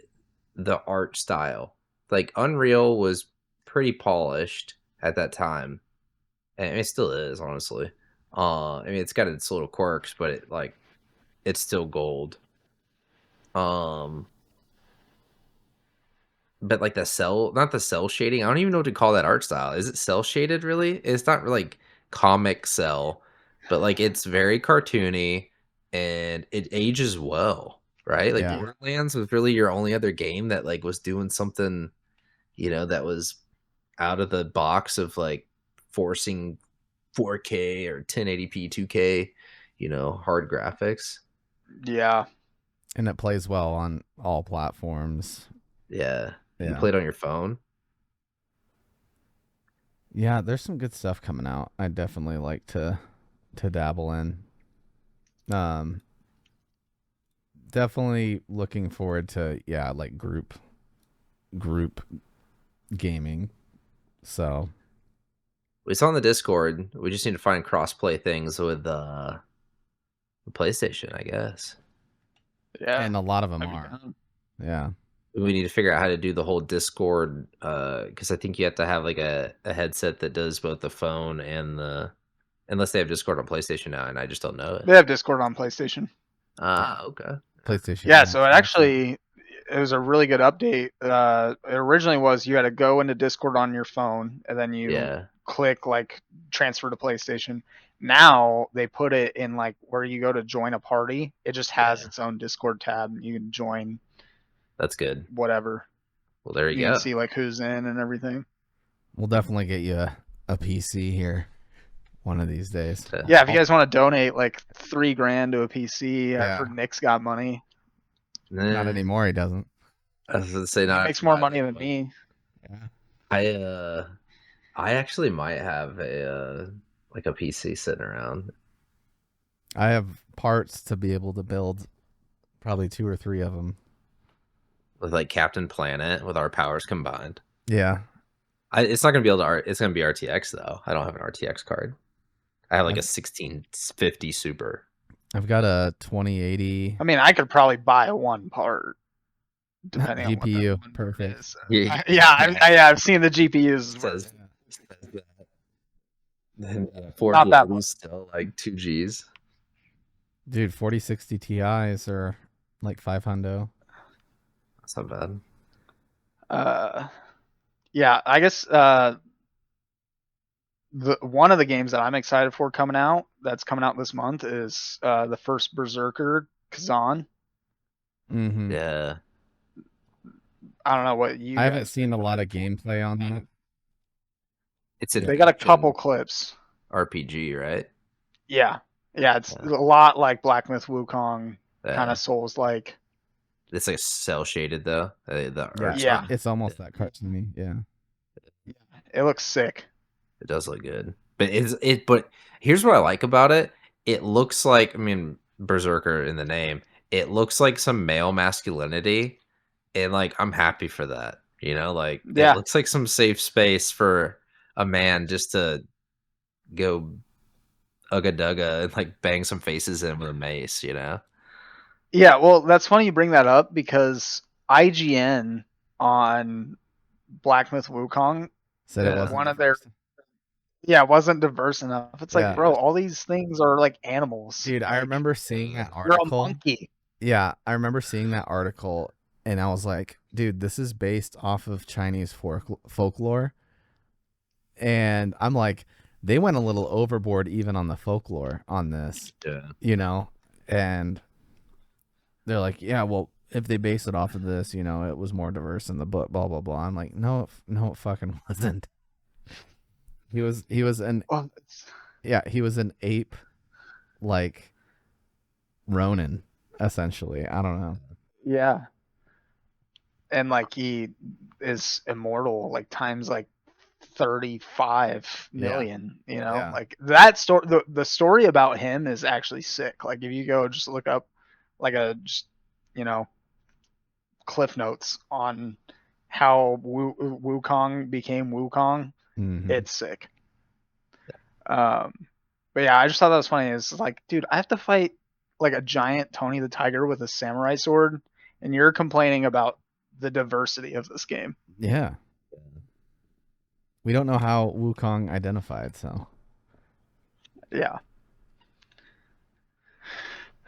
art style. Like Unreal was pretty polished at that time. And it still is, honestly. I mean, it's got its little quirks, but it's still gold. But like not the cell shading. I don't even know what to call that art style. Is it cell shaded really? It's not like comic cell, but like it's very cartoony and it ages well, right? Like Yeah. Borderlands was really your only other game that like was doing something, that was out of the box of like forcing 4K or 1080p 2K, hard graphics. Yeah. And it plays well on all platforms. Yeah. You Yeah. can play it on your phone. Yeah, there's some good stuff coming out. I'd definitely like to dabble in. Definitely looking forward to like group gaming. So It's on the Discord. We just need to find crossplay things with the PlayStation, I guess. Yeah. and a lot of them I'd be are. down. Yeah. We need to figure out how to do the whole Discord, because I think you have to have like a headset that does both the phone and unless they have Discord on PlayStation now, and I just don't know it. They have Discord on PlayStation. Okay. PlayStation. Yeah, so it was a really good update. It originally was you had to go into Discord on your phone and then you Yeah. click like transfer to PlayStation. Now they put it in like where you go to join a party. It just has Yeah. its own Discord tab. You can join That's good. whatever. Well, there you You go. can see like who's in and everything. We'll definitely get you a PC here one of these days. Yeah, if you guys want to donate like $3,000 to a PC, Yeah. I've heard Nick's got money. Not anymore, he doesn't. I was gonna say He not. makes more money than me. Yeah. I actually might have a like a PC sitting around. I have parts to be able to build probably 2 or 3 of them. With like Captain Planet with our powers combined. Yeah. It's not gonna be able to it's gonna be RTX though. I don't have an RTX card. I have like a 1650 Super. I've got a 2080 I mean, I could probably buy one part. Depending on what that GPU. one Perfect. is. Yeah. I've seen the GPUs. Says that. Then Not that much. still like 2 Gs. Dude, 4060 Ti's are like 500. That's not bad. Yeah, I guess the one of the games that I'm excited for coming out that's coming out this month is the first Berserker Kazan. Mm-hmm. Yeah. I don't know what you I haven't guys seen a think. lot of gameplay on that. It's an They got a action couple clips. RPG, right? Yeah, yeah, it's Yeah. a lot like Black Myth Wukong, kind Yeah. of Souls like. It's like cell shaded though. The Yeah, art Yeah. it's almost that cartoony. Yeah. It looks sick. It does look good. But here's what I like about it. It looks like, I mean, Berserker in the name. It looks like some male masculinity, and like I'm happy for that. You know, like it Yeah, looks like some safe space for a man just to go ugga dugga and like bang some faces in with a mace, you know? yeah. Well, that's funny you bring that up because IGN on Black Myth Wukong, Said it Yeah. wasn't one the of their first. wasn't diverse enough. It's like, Yeah. bro, all these things are like animals. Dude, I Like, remember seeing that you're a article. monkey. Yeah, I remember seeing that article, and I was like, dude, this is based off of Chinese folklore. And I'm like, they went a little overboard even on the folklore on this, Yeah. you know? And they're like, yeah, well, if they base it off of this, you know, it was more diverse in the book, blah, blah, blah. I'm like, no, it fucking wasn't. He was an, Well, he was an ape, like, Ronin, essentially. I don't know. yeah, and like he is immortal, like times like 35 million. You know, Yeah. like that story. The story about him is actually sick. Like if you go just look up, like just you know, cliff notes on how Wukong became Wukong, Mhm. it's sick. But yeah, I just thought that was funny. It's like, dude, I have to fight like a giant Tony the Tiger with a samurai sword, and you're complaining about the diversity of this game. Yeah. We don't know how Wukong identified, so. Yeah.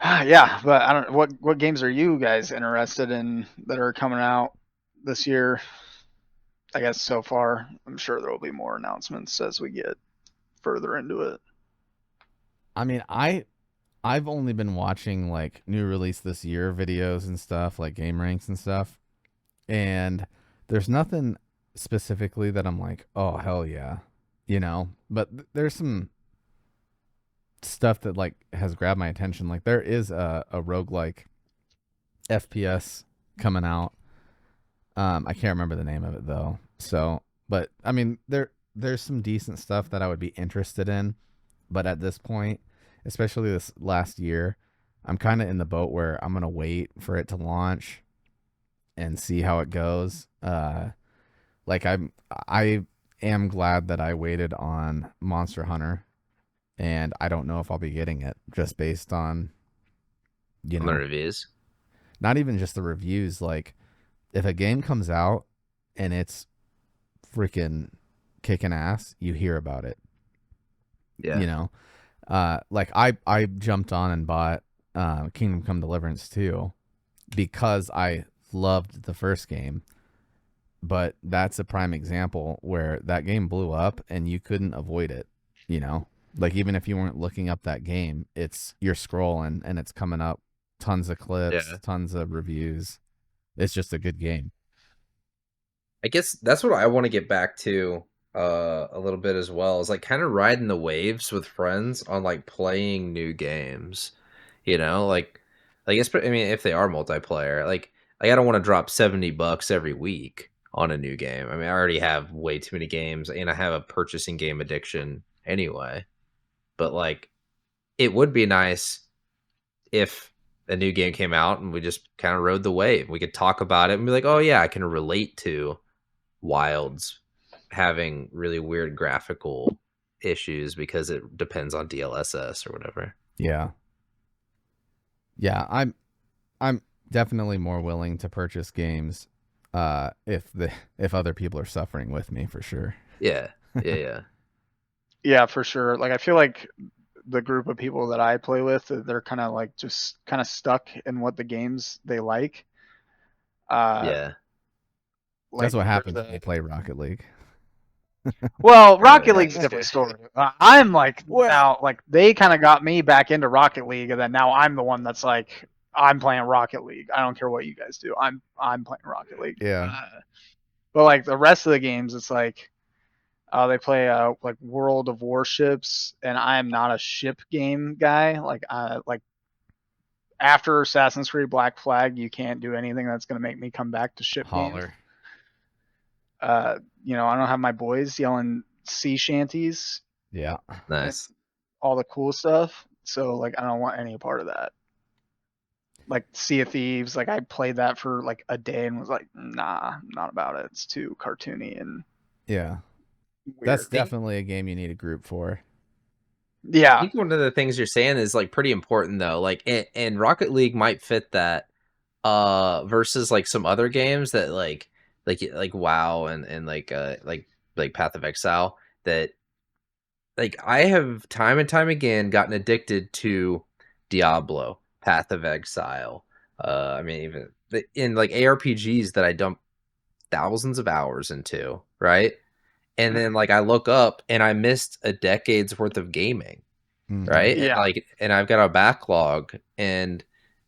Yeah, but I don't. What games are you guys interested in that are coming out this year? I guess so far. I'm sure there will be more announcements as we get further into it. I mean, I've only been watching like new release this year videos and stuff, like game ranks and stuff. And there's nothing specifically that I'm like, oh hell yeah, you know. But there's some stuff that like has grabbed my attention. Like there is a roguelike FPS coming out. I can't remember the name of it though. So, but I mean, there's some decent stuff that I would be interested in. But at this point, especially this last year, I'm kind of in the boat where I'm gonna wait for it to launch and see how it goes. Like I am glad that I waited on Monster Hunter, and I don't know if I'll be getting it just based on, you On the know, reviews. not even just the reviews. Like if a game comes out and it's freaking kicking ass, you hear about it. Yeah. You know, like I jumped on and bought Kingdom Come Deliverance 2 because I loved the first game. But that's a prime example where that game blew up and you couldn't avoid it, you know? Like even if you weren't looking up that game, you're scrolling and it's coming up tons of clips, Yeah. tons of reviews. It's just a good game. I guess that's what I want to get back to a little bit as well. Is like kind of riding the waves with friends on like playing new games. You know, I mean, if they are multiplayer, like I don't want to drop $70 every week on a new game. I mean, I already have way too many games, and I have a purchasing game addiction anyway. But like, it would be nice if a new game came out and we just kind of rode the wave. We could talk about it and be like, oh yeah, I can relate to Wilds having really weird graphical issues because it depends on DLSS or whatever. Yeah. Yeah, I'm definitely more willing to purchase games if other people are suffering with me for sure. Yeah. Yeah, yeah. Yeah, for sure. Like I feel like the group of people that I play with, they're kind of like just kind of stuck in what the games they like. Yeah. That's what for happens the- when you play Rocket League. Well, Rocket Yeah, League's a that's different good. story. I'm like Well- now, like they kind of got me back into Rocket League, and then now I'm the one that's like, I'm playing Rocket League. I don't care what you guys do. I'm playing Rocket League. Yeah. But like the rest of the games, it's like they play like World of Warships, and I am not a ship game guy. Like after Assassin's Creed Black Flag, you can't do anything that's going to make me come back to ship games. Holler. You know, I don't have my boys yelling sea shanties, Yeah. Nice. all the cool stuff. So like, I don't want any part of that. Like Sea of Thieves, like I played that for like a day and was like, nah, not about it. It's too cartoony and Yeah. weird. That's definitely a game you need a group for. I Yeah, think one of the things you're saying is like pretty important though. Like, and Rocket League might fit that versus like some other games that like WoW and like Path of Exile, that like I have time and time again gotten addicted to Diablo, Path of Exile. I mean, even in like ARPGs that I dump thousands of hours into, right? And then like I look up and I missed a decade's worth of gaming, Mhm. right? Yeah. And like, and I've got a backlog, and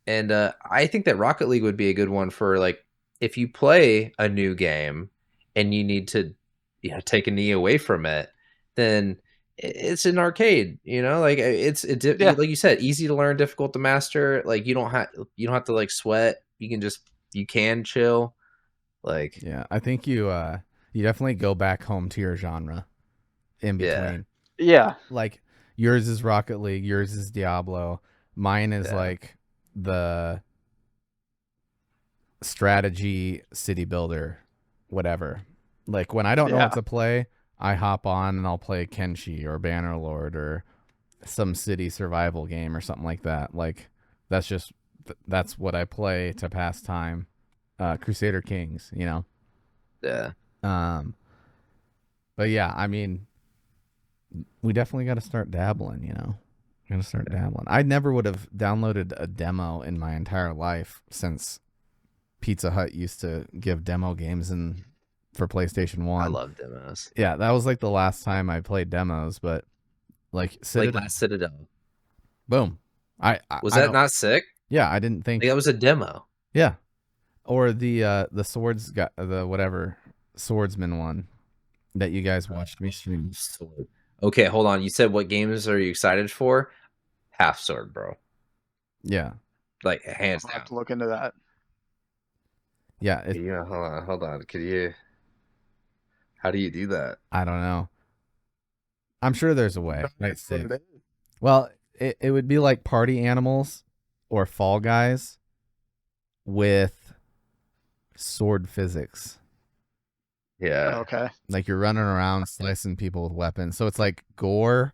I think that Rocket League would be a good one for like if you play a new game and you need to, you know, take a knee away from it, then it's an arcade, you know, like it's Yeah. like you said, easy to learn, difficult to master. Like you don't have to like sweat. You can chill. Like Yeah. I think you definitely go back home to your genre in Yeah. between. yeah, Like yours is Rocket League, yours is Diablo, mine is Yeah. like the strategy city builder, whatever. Like when I don't know Yeah. what to play, I hop on and I'll play Kenshi or Bannerlord or some city survival game or something like that. Like that's just that's what I play to pass time. Crusader Kings, you know. yeah. But yeah, I mean, we definitely got to start dabbling, you know. Got to start dabbling. I never would have downloaded a demo in my entire life since Pizza Hut used to give demo games for PlayStation 1. I love demos. Yeah, that was like the last time I played demos, but like Citadel, Like Citadel. boom. I Was I that don't- not sick? Yeah, I didn't think. Like, that was a demo. Yeah, or the swords got the whatever swordsman one that you guys watched me stream. Okay, hold on. You said what games are you excited for? Half Sword, bro. Yeah, Like hands I'll down. have to look into that. yeah. Yeah, hold on. Could you? How do you do that? I don't know. I'm sure there's a way. Right, sick. Well, it would be like Party Animals or Fall Guys with sword physics. Yeah, Okay. Like you're running around slicing people with weapons. So it's like gore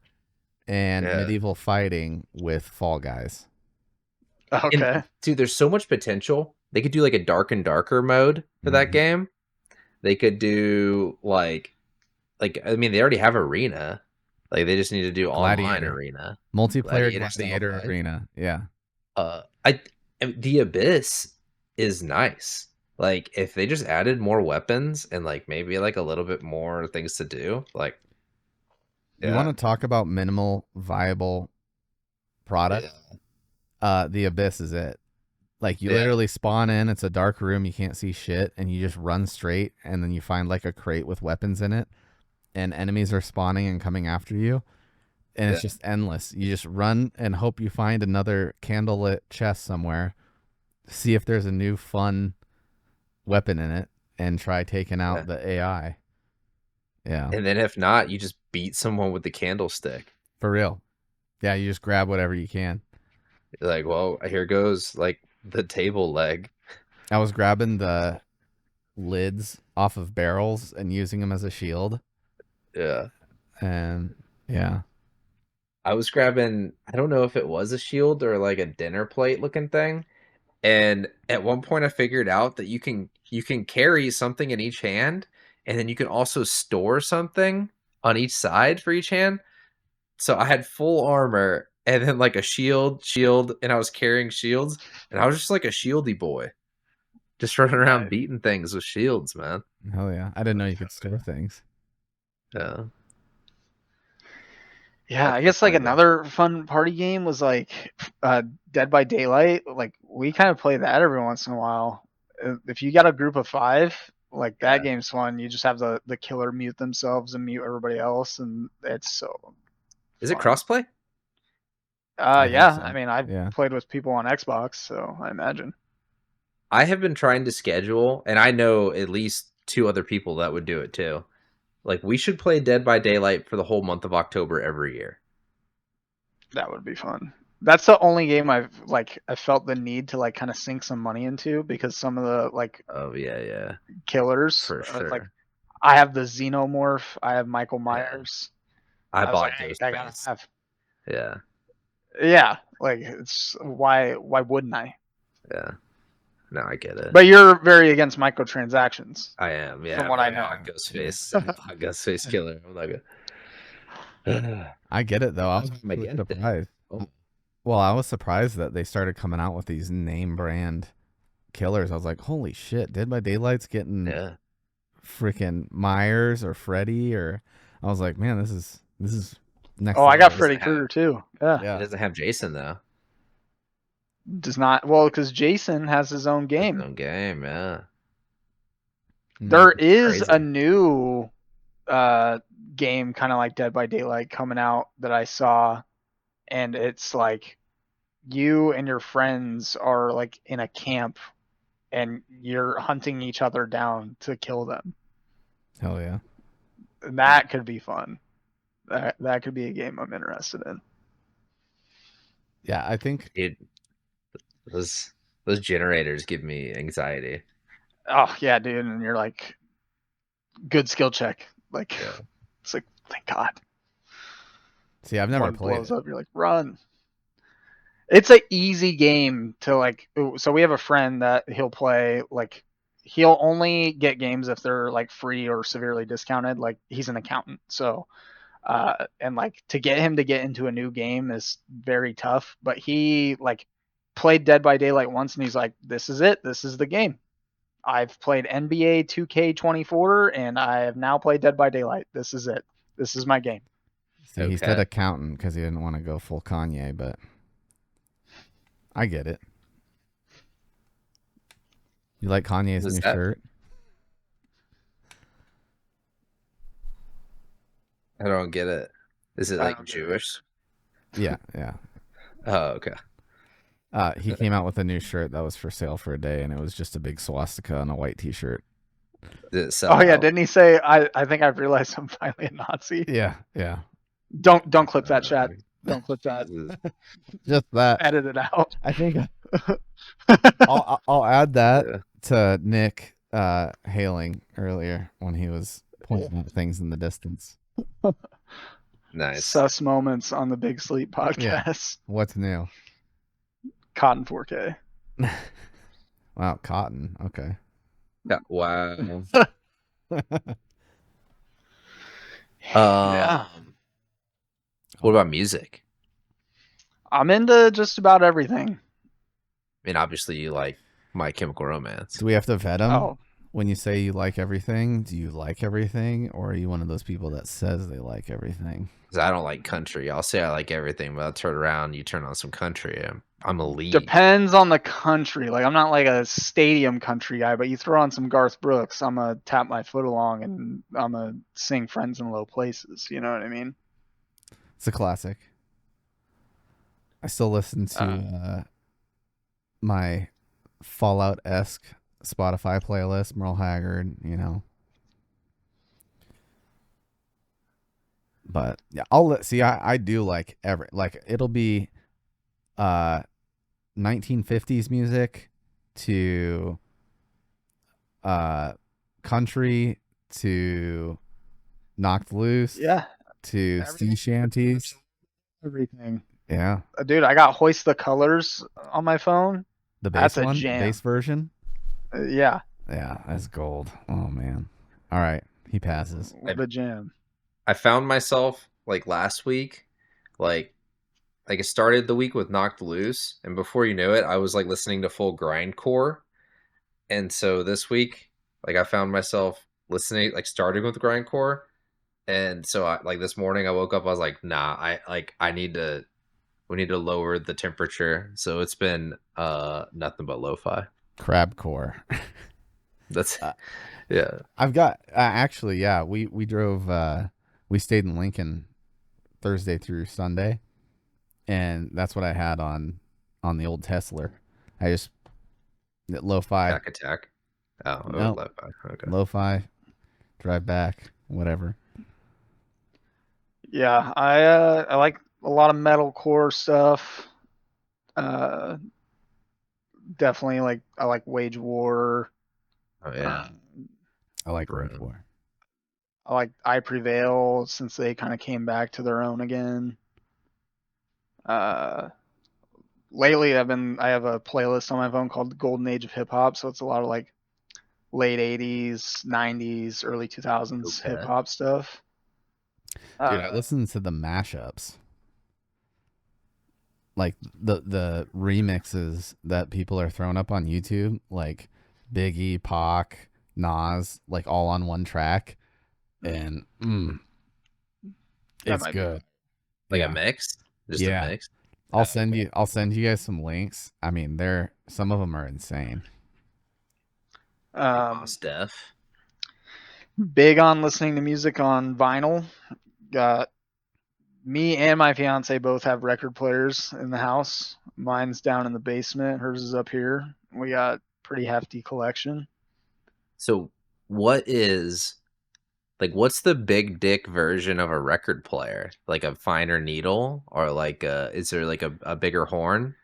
and Yeah. medieval fighting with Fall Guys. Okay. And, dude, there's so much potential. They could do like a dark and darker mode for that Mhm. game. They could do like I mean, they already have arena. Like they just need to do online Gladiator. arena. Multiplayer Gladiator style gladiator fight. arena. Yeah. The Abyss is nice. Like if they just added more weapons and like maybe like a little bit more things to do, like You want to talk about minimal viable product? The Abyss is it. Like you Yeah. literally spawn in, it's a dark room, you can't see shit, and you just run straight, and then you find like a crate with weapons in it, and enemies are spawning and coming after you, and it's Yeah. just endless. You just run and hope you find another candlelit chest somewhere, see if there's a new fun weapon in it, and try taking out Yeah. the AI. Yeah, And then if not, you just beat someone with the candlestick. for real. Yeah, you just grab whatever you can. You're like, well, here goes like the table leg. I was grabbing the lids off of barrels and using them as a shield. Yeah. And yeah. I was grabbing, I don't know if it was a shield or like a dinner plate looking thing. And at one point I figured out that you can carry something in each hand, and then you can also store something on each side for each hand. So I had full armor and then like a shield, and I was carrying shields, and I was just like a shieldy boy, just running around Nice. beating things with shields, man. Hell yeah! I didn't know you could store things. Yeah. Yeah, I That's guess like fun, though. another fun party game was like Dead by Daylight. Like we kind of play that every once in a while. If you got a group of 5, like that Yeah. game's fun. You just have the killer mute themselves and mute everybody else, and it's so. Is it fun. crossplay? I think Yeah. so. I mean, I've Yeah. played with people on Xbox, so I imagine. I have been trying to schedule, and I know at least 2 other people that would do it too. Like, we should play Dead by Daylight for the whole month of October every year. That would be fun. That's the only game I felt the need to like kind of sink some money into because some of the like Oh yeah, killers for sure. like I have the Xenomorph, I have Michael Myers. I was bought like, those. I gotta have. Yeah, Yeah, like it's why wouldn't I? yeah. No, I get it. But you're very against microtransactions. I am. Yeah, from what I know. Ghostface killer. I'm like, I get it though. I was My really God. surprised. Oh. Well, I was surprised that they started coming out with these name brand killers. I was like, holy shit! Dead by Daylight's getting yeah. freaking Myers or Freddy, or I was like, man, this is next. Oh, I got level. Freddy have- Krueger too. Yeah. It Yeah. doesn't have Jason though. Does not because Jason has his own game. His own game, yeah. There is crazy. a new game kind of like Dead by Daylight coming out that I saw, and it's like you and your friends are like in a camp and you're hunting each other down to kill them. Hell yeah. That could be fun. That could be a game I'm interested in. Yeah, I think Dude, those generators give me anxiety. Oh yeah, dude, and you're like, good skill check. Like, Yeah. it's like, thank God. see, I've never One played blows it. up, you're like, run. It's an easy game to like. So we have a friend that he'll play. Like, he'll only get games if they're like free or severely discounted. Like, he's an accountant, so and like to get him to get into a new game is very tough. But he like played Dead by Daylight once, and he's like, this is it. This is the game. I've played NBA 2K24, and I have now played Dead by Daylight. This is it. This is my game. See, he said Okay. accountant because he didn't want to go full Kanye, but I get it. You like Kanye's What's new that? shirt? I don't get it. Is it I like don't get it. Jewish? Yeah, yeah. Oh, okay. He came out with a new shirt that was for sale for a day, and it was just a big swastika on a white T-shirt. Did it sell Oh yeah, out? didn't he say? I think I've realized I'm finally a Nazi. Yeah, yeah. Don't clip that, chat. Don't clip that. Jesus. Just that. Edit it out. I think I'll add that Yeah. to Nick hailing earlier when he was pointing at things in the distance. Nice. Sus moments on the Big Sleep podcast. What's new? Cotton 4K. Wow, cotton. Okay. Yeah, wow. Yeah. What about music? I'm into just about everything. I mean, obviously you like My Chemical Romance. Do we have to vet them? Oh, When you say you like everything, do you like everything, or are you one of those people that says they like everything? Because I don't like country. I'll say I like everything, but I'll turn around, you turn on some country. I'm a lead. depends on the country. Like, I'm not like a stadium country guy, but you throw on some Garth Brooks, I'm gonna tap my foot along and I'm gonna sing Friends in Low Places. You know what I mean? It's a classic. I still listen to my Fallout-esque Spotify playlist, Merle Haggard, you know. But yeah, I do like it'll be 1950s music to country to Knocked Loose Yeah, to sea Everything. shanties. everything. Yeah. Dude, I got Hoist the Colors on my phone. The bass That's a one, jam. bass version. Yeah, Yeah, that's gold. Oh man. All right, he passes. the jam. I found myself like last week like I started the week with Knocked Loose, and before you knew it, I was like listening to full grindcore. And so this week, like I found myself listening, like starting with grindcore. And so I like this morning I woke up, I was like, nah, I need to we need to lower the temperature. So it's been nothing but lo-fi. Crabcore. That's Uh, yeah. I've got actually, yeah. We drove. We stayed in Lincoln Thursday through Sunday, and that's what I had on the old Tesla. I just lo-fi, Attack attack. Oh, no, lo-fi. Okay. lo-fi, drive back, whatever. Yeah, I like a lot of metalcore stuff. Definitely like I like Wage War. Oh yeah. I like Bro. Wage War. I like I Prevail since they kind of came back to their own again. Lately I have a playlist on my phone called the Golden Age of Hip Hop, so it's a lot of like late 80s, 90s, early 2000s Okay. hip hop stuff. Dude, I listen to the mashups. Like the remixes that people are throwing up on YouTube, like Biggie, Pac, Nas, like all on one track, and That it's might be good. Like Yeah. a mix? Just Yeah. a mix? I'll send you guys some links. I mean, some of them are insane. Steph. Big on listening to music on vinyl. Got me and my fiance both have record players in the house. Mine's down in the basement. Hers is up here. We got pretty hefty collection. So what's the big dick version of a record player? Like a finer needle, or like is there like a bigger horn?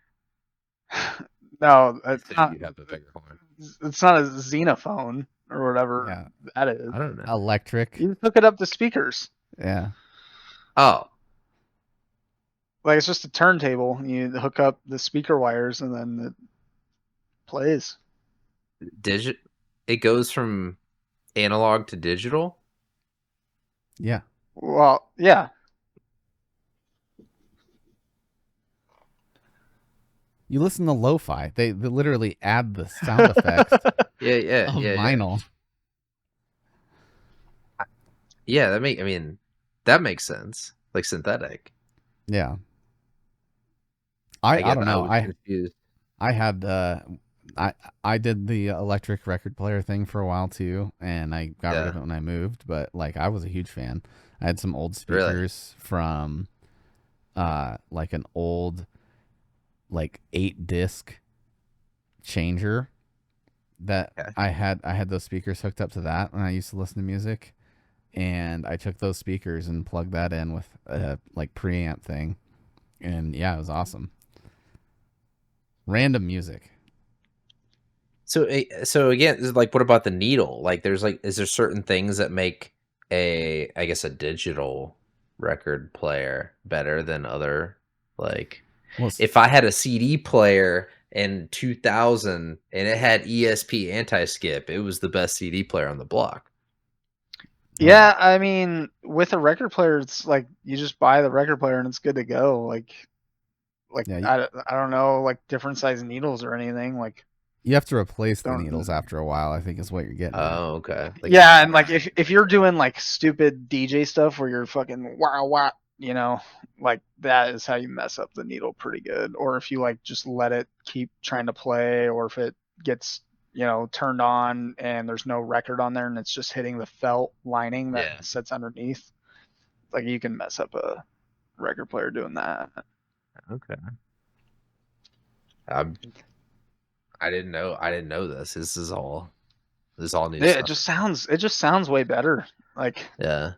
No, it's You not. have the bigger horn. It's not a Xenophone or whatever Yeah. that is. I don't know. Electric. You just hook it up to speakers. Yeah. Oh, Like it's just a turntable. You hook up the speaker wires and then it plays. it goes from analog to digital? Yeah. Well, yeah. You listen to lo-fi. They literally add the sound effects Yeah, of vinyl. vinyl. Yeah, that makes sense. Like synthetic. Yeah. I don't know. was confused. I had I did the electric record player thing for a while too, and I got rid of it when I moved. But like, I was a huge fan. I had some old speakers from, like an old, like 8-disc changer that I had those speakers hooked up to that when I used to listen to music, and I took those speakers and plugged that in with a like preamp thing, and yeah, it was awesome. Random music. So again, like, what about the needle? Like, is there certain things that make a digital record player better than other? Like, if I had a CD player in 2000 and it had ESP anti-skip, it was the best CD player on the block. Yeah, I mean, with a record player, it's like you just buy the record player and it's good to go. Like Yeah, I don't know, like different size needles or anything. Like you have to replace the needles after a while, I think is what you're getting at. Oh, okay. Like, yeah, and like if you're doing like stupid DJ stuff where you're fucking wow, you know, like that is how you mess up the needle pretty good. Or if you like just let it keep trying to play, or if it gets, you know, turned on and there's no record on there and it's just hitting the felt lining that sits underneath. Like you can mess up a record player doing that. Okay. I didn't know this. This is all new stuff. It just sounds way better. Like yeah.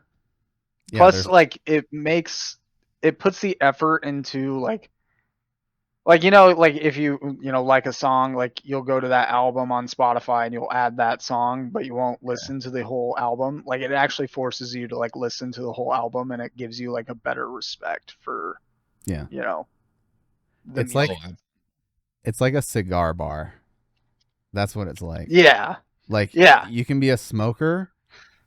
Plus, like it puts the effort into like you know, like if you know like a song, like you'll go to that album on Spotify and you'll add that song, but you won't listen to the whole album. Like it actually forces you to like listen to the whole album, and it gives you like a better respect for you know. It's like a cigar bar. That's what it's like. Yeah. Like you can be a smoker,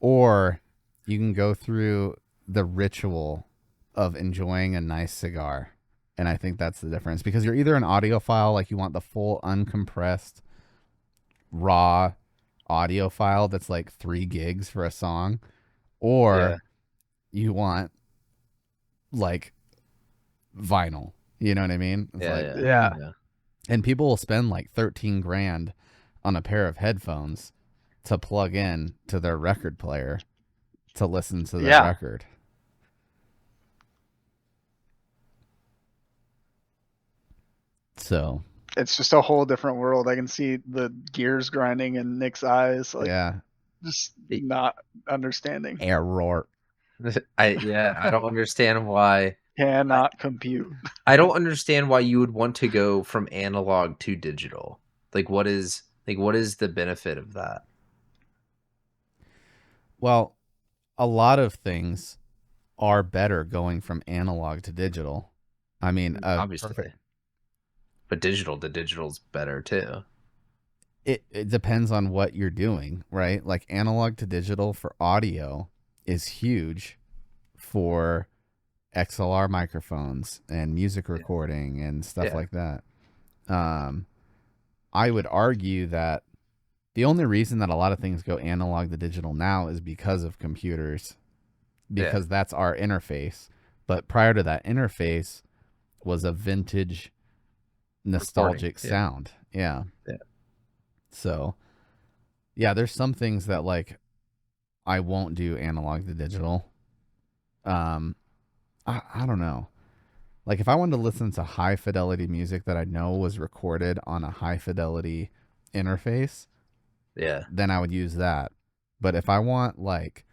or you can go through the ritual of enjoying a nice cigar. And I think that's the difference, because you're either an audiophile, like you want the full uncompressed raw audio file that's like 3 gigs for a song, Yeah. or you want like vinyl. You know what I mean? It's Yeah. like, Yeah. Yeah. Yeah. and people will spend like 13 grand on a pair of headphones to plug in to their record player to listen to their Yeah. record. So It's just a whole different world. I can see the gears grinding in Nick's eyes, like yeah, just It- not understanding. error. I don't understand why. Cannot compute. I don't understand why you would want to go from analog to digital. What is the benefit of that? Well, a lot of things are better going from analog to digital. I mean, Obviously. perfect. But digital to digital's better too. It depends on what you're doing, right? Like analog to digital for audio is huge for XLR microphones and music recording and stuff Yeah. like that. I would argue that the only reason that a lot of things go analog to digital now is because of computers, because that's our interface. But prior to that interface was a vintage nostalgic sound. Yeah. Yeah. So, yeah, there's some things that like I won't do analog to digital. I don't know. Like if I wanted to listen to high fidelity music that I know was recorded on a high fidelity interface, Yeah. then I would use that. But if I want like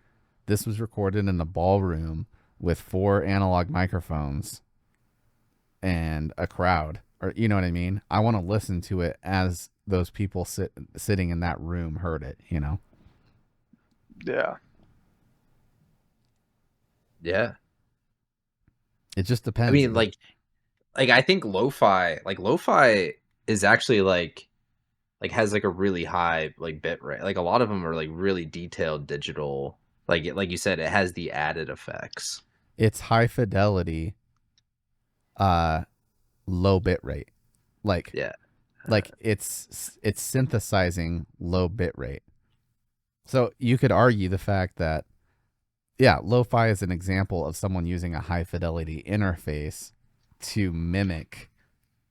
this was recorded in a ballroom with 4 analog microphones and a crowd, or you know what I mean? I want to listen to it as those people sitting in that room heard it, you know? Yeah. Yeah. It just depends. I mean, I think lo-fi is actually like has like a really high like bit rate. Like a lot of them are like really detailed digital. Like you said, it has the added effects. It's high fidelity, low bit rate. Like Yeah. like it's synthesizing low bit rate. So you could argue the fact that lo-fi is an example of someone using a high fidelity interface to mimic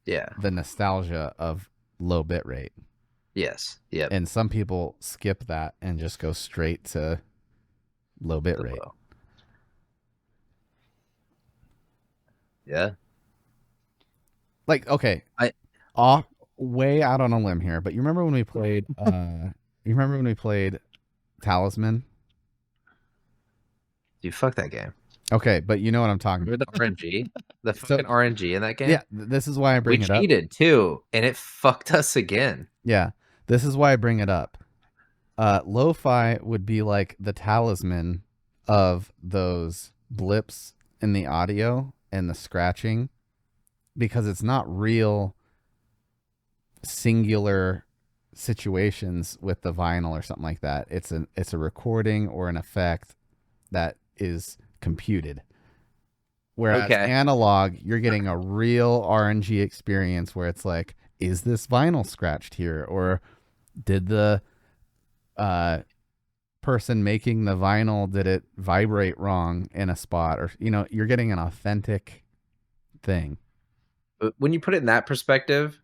the nostalgia of low bit rate. Yes. Yep. And some people skip that and just go straight to low bit rate. Yeah. Like, okay, way out on a limb here, but you remember when we played Talisman? Dude, fuck that game. Okay, but you know what I'm talking Remember about. the RNG? The fucking RNG in that game? Yeah, this is why I bring it up. We cheated too, and it fucked us again. Yeah, this is why I bring it up. Lo-fi would be like the talisman of those blips in the audio and the scratching, because it's not real singular situations with the vinyl or something like that. It's a recording or an effect that is computed. Whereas analog, you're getting a real RNG experience where it's like, is this vinyl scratched here, or did the person making the vinyl, did it vibrate wrong in a spot, or you're getting an authentic thing. But when you put it in that perspective,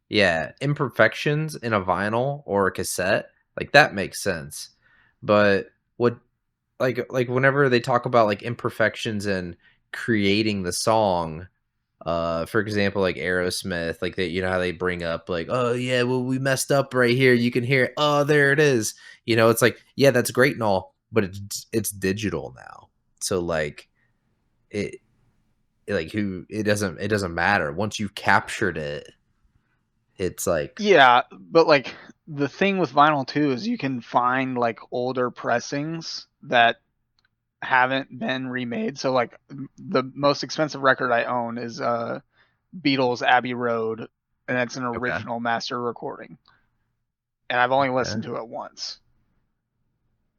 imperfections in a vinyl or a cassette, like that makes sense. But what like whenever they talk about like imperfections in creating the song, for example, like Aerosmith, like they, how they bring up like, oh yeah, well we messed up right here, you can hear it, oh there it is, it's like, yeah, that's great and all, but it's digital now, so like it doesn't matter once you've captured it. It's like, yeah, but like the thing with vinyl too is you can find like older pressings that haven't been remade. So like the most expensive record I own is Beatles Abbey Road, and it's an original master recording, and I've only listened to it once.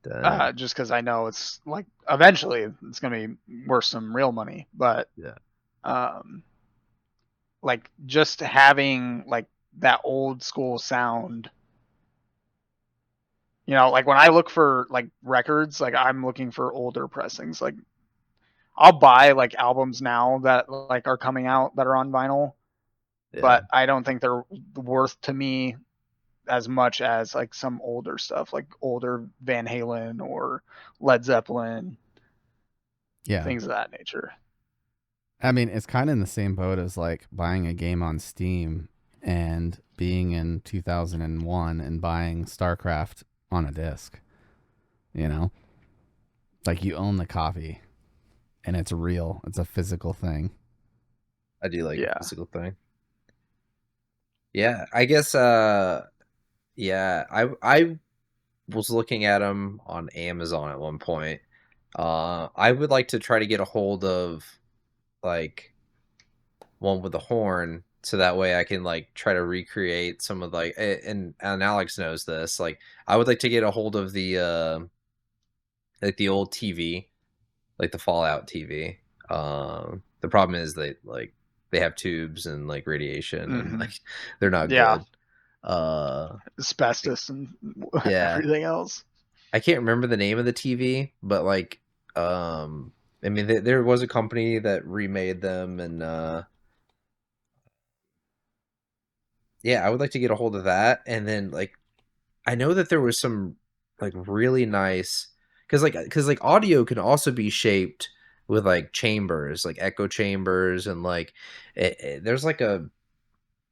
Dang. just because I know it's like eventually it's gonna be worth some real money. But Yeah. like just having like that old school sound. You know, like when I look for like records, like I'm looking for older pressings. Like I'll buy like albums now that like are coming out that are on vinyl, Yeah. but I don't think they're worth to me as much as like some older stuff, like older Van Halen or Led Zeppelin, Yeah. things of that nature. I mean, it's kind of in the same boat as like buying a game on Steam and being in 2001 and buying StarCraft on a disc. You know, like you own the copy and it's real. It's a physical thing. I do like Yeah. a physical thing. Yeah, I guess yeah, I was looking at them on Amazon at one point. I would like to try to get a hold of like one with a horn so that way I can like try to recreate some of like and Alex knows this. Like I would like to get a hold of the old TV, like the Fallout TV. The problem is they have tubes and like radiation and Mm-hmm. like they're not Yeah. good. Uh Asbestos and yeah. everything else. I can't remember the name of the TV, but like I mean there was a company that remade them and yeah, I would like to get a hold of that and then like I know that there was some like really nice because like audio can also be shaped with like chambers, like echo chambers, and like there's like a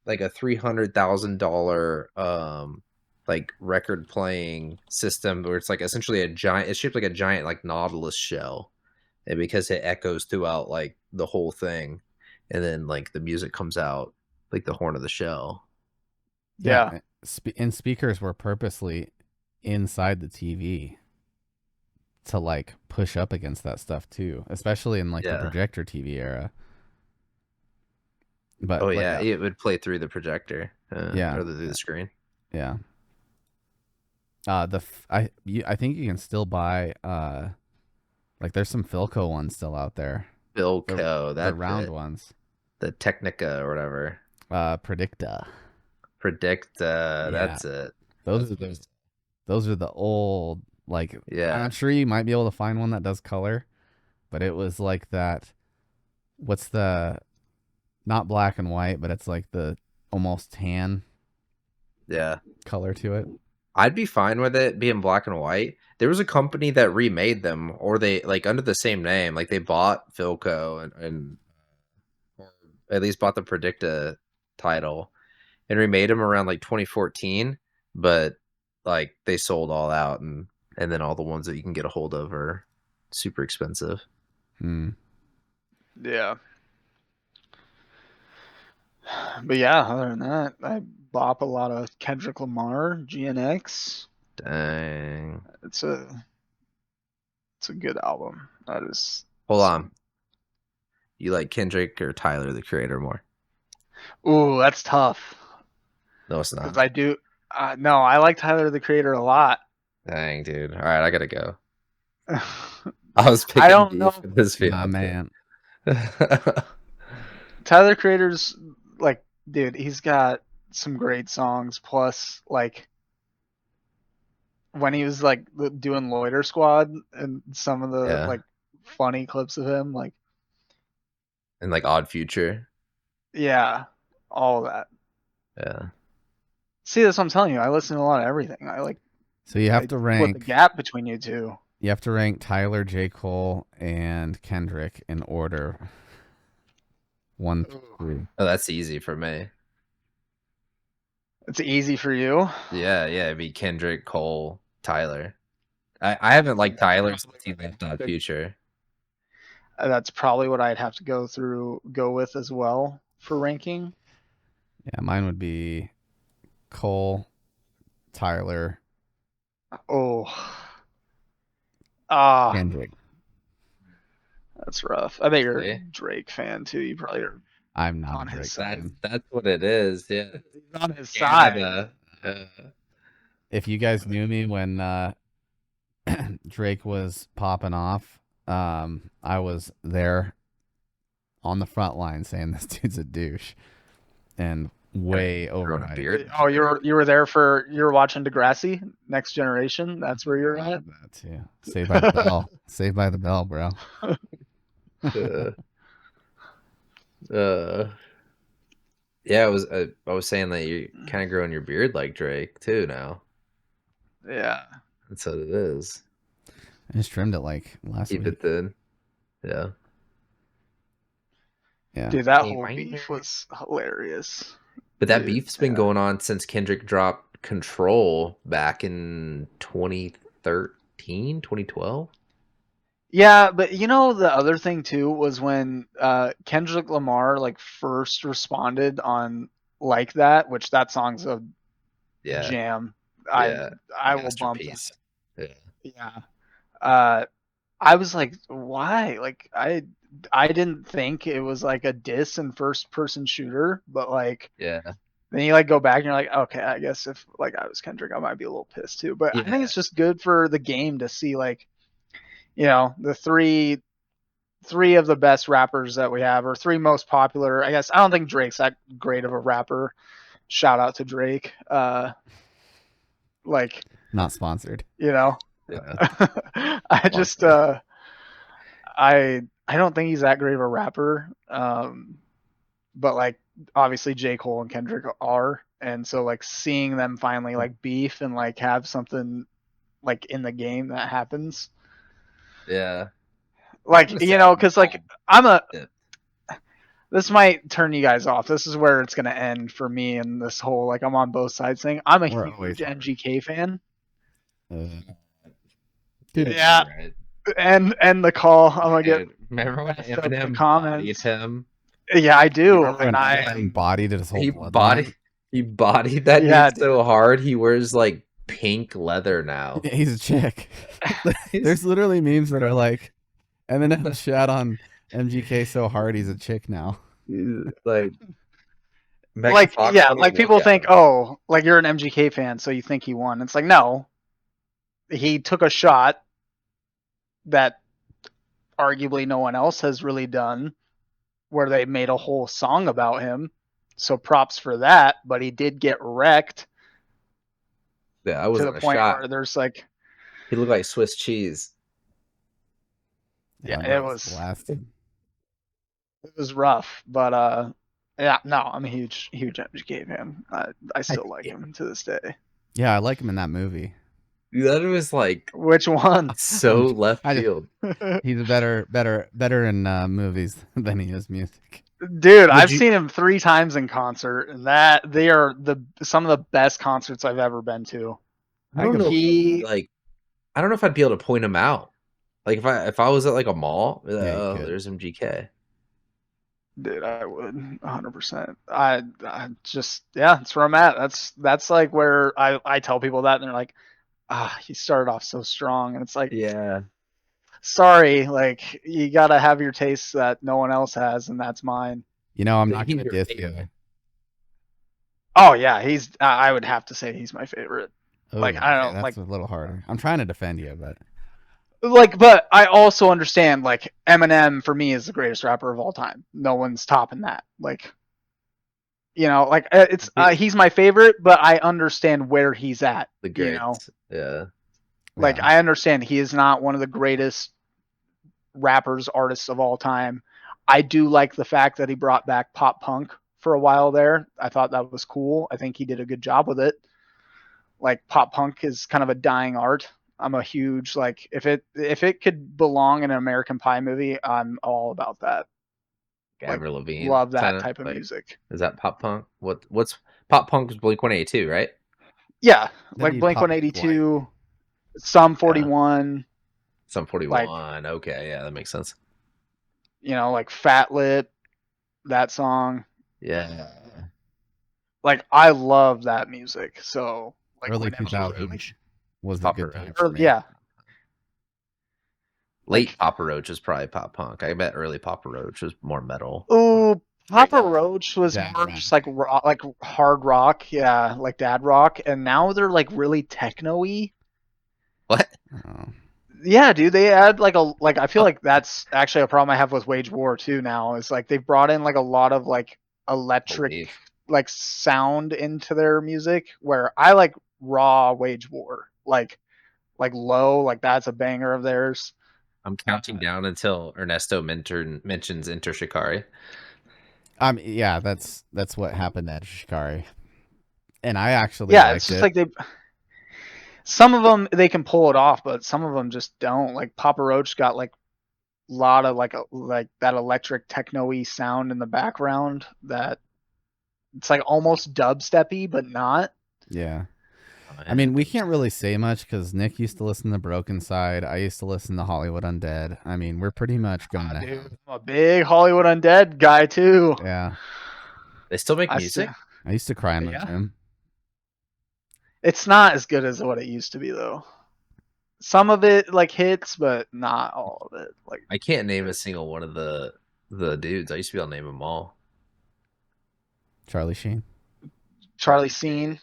$300,000 like record playing system where it's like essentially a giant. It's shaped like a giant like Nautilus shell, and because it echoes throughout like the whole thing, and then like the music comes out like the horn of the shell. Yeah. And speakers were purposely inside the TV to like push up against that stuff too, especially in like the Yeah. projector TV era. But Oh yeah, it would play through the projector, Yeah. or through the screen. yeah. I think you can still buy like there's some Philco ones still out there. Philco, The that's round it. ones. The Technica or whatever. Predicta. Predicta, that's it. Those are the old like Yeah. I'm sure you might be able to find one that does color, but it was like that. What's the not black and white, but it's like the almost tan Yeah. color to it. I'd be fine with it being black and white. There was a company that remade them, or they like under the same name. Like they bought Philco and or at least bought the Predicta title and remade them around like 2014. But like they sold all out, and then all the ones that you can get a hold of are super expensive. Yeah. But yeah, other than that, I bop a lot of Kendrick Lamar, GNX. Dang. It's a good album. That is. Hold on. You like Kendrick or Tyler the Creator more? Ooh, that's tough. No, it's not. Because I do. No, I like Tyler the Creator a lot. Dang, dude. All right, I gotta go. I was picking I don't know. this video. Nah, man. Tyler Creator's like, dude, he's got some great songs. Plus, like, when he was like doing Loiter Squad and some of the like funny clips of him, like, and like Odd Future. Yeah, all of that. Yeah. See, that's what I'm telling you. I listen to a lot of everything. I like. So you have to rank. Split the gap between you two. You have to rank Tyler, J. Cole, and Kendrick in order. 1 through 3. Oh, that's easy for me. It's easy for you. Yeah, it'd be Kendrick, Cole, Tyler. I haven't liked Tyler since he left Odd Future. That's probably what I'd have to go with as well for ranking. Yeah, mine would be Cole, Tyler. Kendrick. That's rough. I bet you're a Drake fan too. You probably are. I'm not on his side. That's what it is. Yeah, he's on his side. If you guys knew me when Drake was popping off, I was there on the front line saying this dude's a douche, and way Growing a overhyped. beard. Oh, you were there you were watching Degrassi, Next Generation. That's where you're at. That too. Saved by the Bell. Saved by the Bell, bro. Yeah, I was saying that you kind of growing your beard like Drake too now. Yeah. That's what it is. I just trimmed it like last Keep week. it thin. Yeah. Yeah. Dude, that Hey, whole why- beef was hilarious. But that Dude, beef's been yeah. going on since Kendrick dropped Control back in 2013, 2012. Yeah, but you know the other thing too was when Kendrick Lamar like first responded on Like That, which that song's a Yeah. jam. Yeah. I will bump that. Masterpiece. Yeah. Yeah. I was like, why? Like I didn't think it was like a diss and first person shooter, but like Yeah. then you like go back and you're like, okay, I guess if like I was Kendrick, I might be a little pissed too. But I Yeah. think it's just good for the game to see like, you know, the three of the best rappers that we have, or three most popular. I guess I don't think Drake's that great of a rapper. Shout out to Drake. Like, Not sponsored. you know, Yeah. I just I don't think he's that great of a rapper. But like obviously J. Cole and Kendrick are, and so like seeing them finally like beef and like have something like in the game that happens. Yeah. Like, Just you know, sad. because like I'm a Yeah. this might turn you guys off. This is where it's gonna end for me and this whole like I'm on both sides thing. I'm a We're huge always- MGK fan. Dude, Yeah. Right. And the call. I'm gonna get Dude, remember when messed up in Eminem comments. bodied him? Yeah, I do. remember when And I Eminem bodied his whole He bloodline? bodied that Yeah, dude so hard he wears like pink leather now. Yeah, he's a chick. There's literally memes that are like, Eminem shot on MGK so hard he's a chick now. Like Megan like Fox yeah, on the like people lookout. think, oh, like you're an MGK fan, so you think he won. It's like no. He took a shot that arguably no one else has really done, where they made a whole song about him. So props for that, but he did get wrecked Yeah, I to wasn't the a point shot. where there's like, He looked like Swiss cheese. Yeah, that it was- blasted. it was rough. But yeah, no, I'm a huge MGK fan. I still like him to this day. Yeah, I like him in that movie. That was like Which one? so left I just- field. He's better in movies than he is music. Dude, I've you- seen him 3 times in concert, and that they are some of the best concerts I've ever been to. I don't know. He Like, I don't know if I'd be able to point him out. Like if I was at like a mall, Yeah, you oh, could. there's MGK. Dude, I would 100%. I just that's where I'm at. That's like where I tell people that and they're like, he started off so strong, and it's like, Yeah. sorry, like you gotta have your tastes that no one else has, and that's mine. You know, I'm Yeah, not he's gonna your diss favorite. you. Oh yeah, he's. I would have to say he's my favorite. Like, Ooh, I don't- okay, that's like- a little harder. I'm trying to defend you, but Like, but I also understand like Eminem for me is the greatest rapper of all time. No one's topping that. Like, you know, like it's he's my favorite, but I understand where he's at. The You greats. know? Yeah. Like yeah. I understand he is not one of the greatest rappers, artists of all time. I do like the fact that he brought back pop punk for a while there. I thought that was cool. I think he did a good job with it. Like pop punk is kind of a dying art. I'm a huge like if it could belong in an American Pie movie, I'm all about that. Avril Lavigne. Love that kinda, type of like, music. Is that pop punk? What's pop punk was Blink-182, right? Yeah, That'd like be Blink Pop Punk 182, Sum 41, Some 41. Okay, yeah, that makes sense. you know, like Fat Lip, that song. Yeah. Like I love that music. So like early whenever- 2000s was a Papa good time. Roach. for me. yeah. Late Papa Roach is probably pop punk. I bet early Papa Roach was more metal. Ooh, Papa Right now. Roach was Dad more rock. just like like hard rock, yeah, like dad rock, and now they're like really techno-y. What? Oh. Yeah, dude, they add I feel like that's actually a problem I have with Wage War too now. Is like they've brought in like a lot of like electric Believe. like sound into their music where I like raw Wage War. Like low, like that's a banger of theirs. I'm counting down until Ernesto mentions Enter Shikari. Yeah, that's what happened at Shikari, and I actually Yeah, it's liked just it. like some of them they can pull it off, but some of them just don't. Like Papa Roach got like a lot of like that electric techno-y sound in the background that it's like almost dubsteppy, but not. Yeah. Oh, I mean, we can't really say much because Nick used to listen to Broken Side. I used to listen to Hollywood Undead. I mean, we're pretty much going to. Dude, I'm a big Hollywood Undead guy too. Yeah. they still make I music. I used to cry in the Yeah. gym. It's not as good as what it used to be though. Some of it like hits, but not all of it. Like I can't name a single one of the dudes. I used to be able to name them all. Charlie Sheen. Charlie Sheen,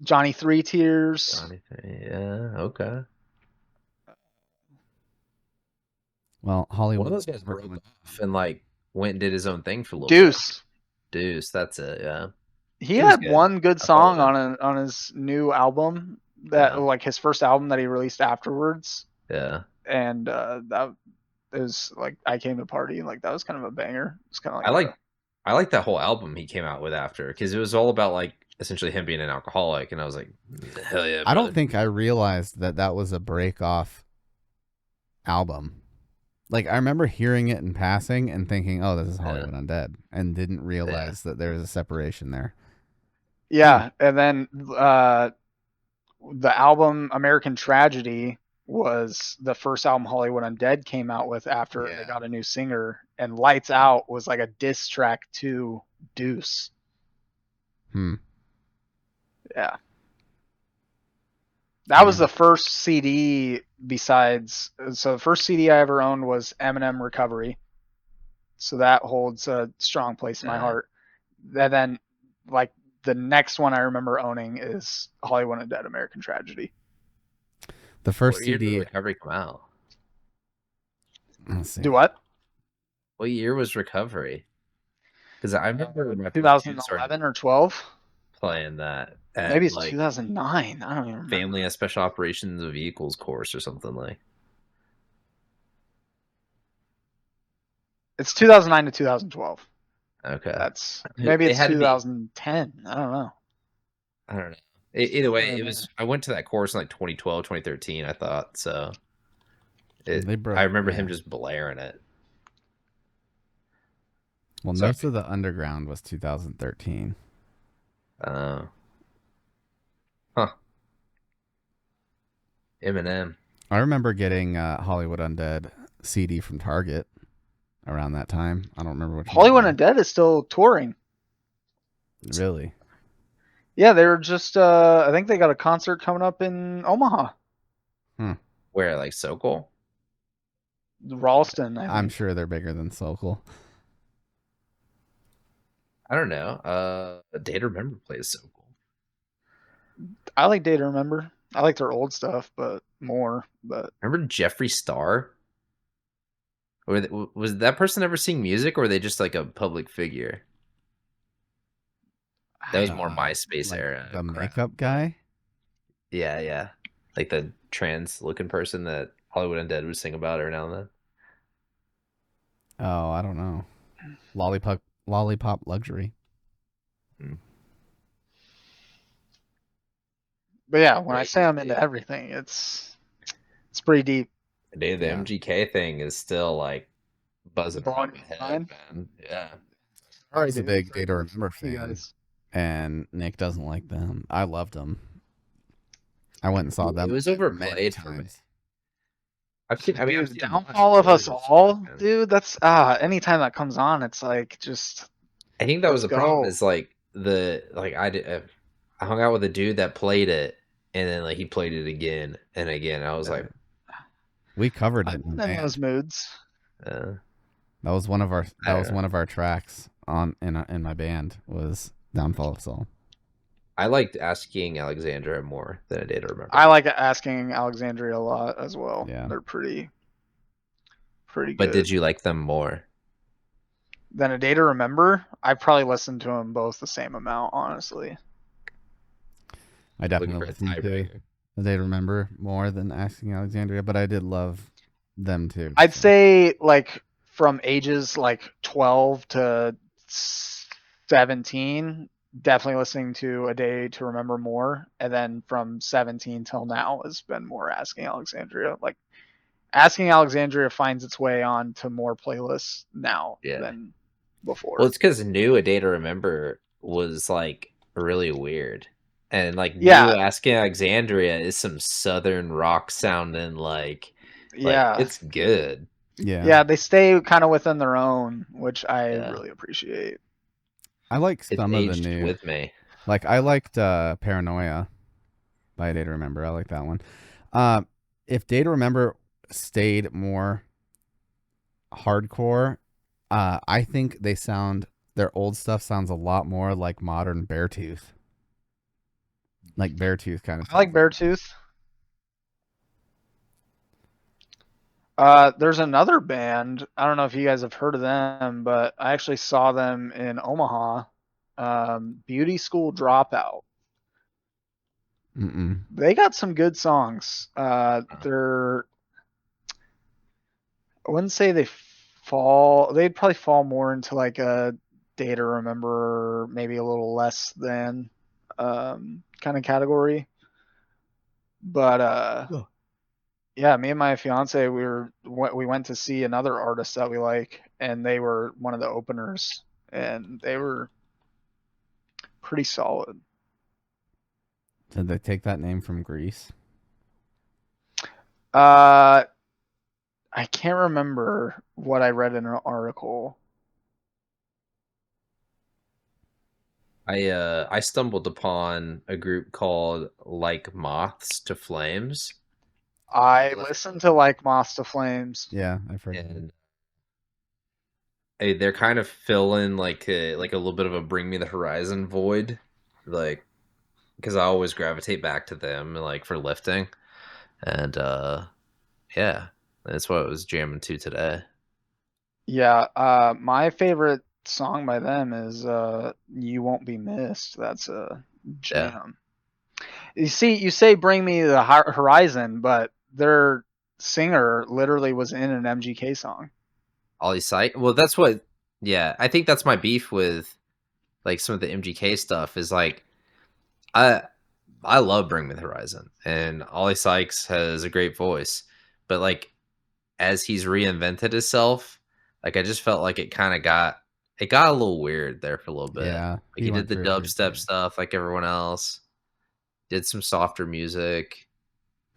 Johnny Three Tears. Yeah, okay. Well, Hollywood. One of those guys broke off and like went and did his own thing for a little Deuce. bit. Deuce, that's it. Yeah. He He was had good. one good I followed song him. on his new album that Yeah. like his first album that he released afterwards, Yeah. and that is like I Came to Party. Like that was kind of a banger. It's kind of like I like that whole album he came out with after because it was all about like essentially him being an alcoholic, and I was like, hell yeah. I don't brother. think I realized that was a break off album. Like, I remember hearing it in passing and thinking, oh, this is Hollywood Undead, and didn't realize that there was a separation there. yeah. And then the album American Tragedy was the first album Hollywood Undead came out with after they got a new singer, and Lights Out was like a diss track to Deuce. Yeah. That was the first CD besides. So the first CD I ever owned was Eminem Recovery. So that holds a strong place in my heart. And then, like, the next one I remember owning is Hollywood Undead American Tragedy. The first What year CD. did Recovery come out? Let's see. Do what? What year was Recovery? Because I remember 2011 or 12. Playing that. Maybe it's like 2009. I don't even remember. Family and Special Operations of Vehicles course or something like. It's 2009 to 2012. Okay. That's maybe it's 2010. I don't know. I don't know. Either way, it was. I went to that course in like 2012, 2013. I thought so. I remember him just blaring it. Well, most of the Underground was 2013. Huh. Eminem. I remember getting Hollywood Undead CD from Target around that time. I don't remember which Hollywood Undead is still touring. Really? Yeah, they were just. I think they got a concert coming up in Omaha. Where, like Sokol? Ralston. I'm sure they're bigger than Sokol. I don't know. Day to Remember plays Sokol. I like Day to Remember. I like their old stuff, but more. But remember Jeffree Star? Or was that person ever sing music, or were they just like a public figure? That was more MySpace like era. The makeup guy? Yeah. Like the trans looking person that Hollywood Undead would sing about every now and then. Oh, I don't know. Lollipop Luxury. But yeah, when I say I'm into everything, it's pretty deep. The MGK thing is still like buzzing around my head, man. Yeah. It's a big Day to Remember fan. And Nick doesn't like them. I loved them. I went and saw them. It was overplayed for me. The downfall of us all, dude. That's anytime that comes on, it's like just. I think that was the problem. Is like I hung out with a dude that played it, and then like he played it again and again. I was like, we covered it in those moods. That was one of our tracks in my band was Downfall of Soul. I liked Asking Alexandria more than A Day to Remember. I like Asking Alexandria a lot as well. Yeah. They're pretty good. But did you like them more? Than A Day to Remember? I probably listened to them both the same amount, honestly. I definitely listened to A Day to Remember more than Asking Alexandria, but I did love them too. I'd so. say like from ages like 12 to 17, definitely listening to A Day to Remember more, and then from 17 till now has been more Asking Alexandria. Like Asking Alexandria finds its way on to more playlists now than before. Well, it's because New A Day to Remember was like really weird. And like New Asking Alexandria is some southern rock sounding like it's good. Yeah, they stay kind of within their own, which I really appreciate. I like some of the new with me. Like I liked Paranoia by A Day to Remember. I like that one. If Day to Remember stayed more hardcore, I think their old stuff sounds a lot more like modern Beartooth. Like Beartooth kind of. I like Beartooth. There's another band. I don't know if you guys have heard of them, but I actually saw them in Omaha. Beauty School Dropout. They got some good songs. They're, I wouldn't say they'd probably fall more into like a Day to Remember, maybe a little less than kind of category. But yeah, me and my fiance, we went to see another artist that we like, and they were one of the openers, and they were pretty solid. Did they take that name from Greece? I can't remember what I read in an article. I stumbled upon a group called Like Moths to Flames. I listened to Like Moths to Flames. Yeah, I've heard. They're kind of filling like a little bit of a Bring Me the Horizon void, like because I always gravitate back to them like for lifting, and yeah, that's what I was jamming to today. Yeah, my favorite song by them is You Won't Be Missed. That's a jam. You say Bring Me the Horizon, but their singer literally was in an MGK song. Ollie Sykes. Well, that's what. Yeah, I think that's my beef with like some of the MGK stuff. Is like, I love Bring Me the Horizon, and Ollie Sykes has a great voice, but like as he's reinvented himself, like I just felt like it kind of got a little weird there for a little bit. Yeah, like he did the dubstep stuff like everyone else, did some softer music,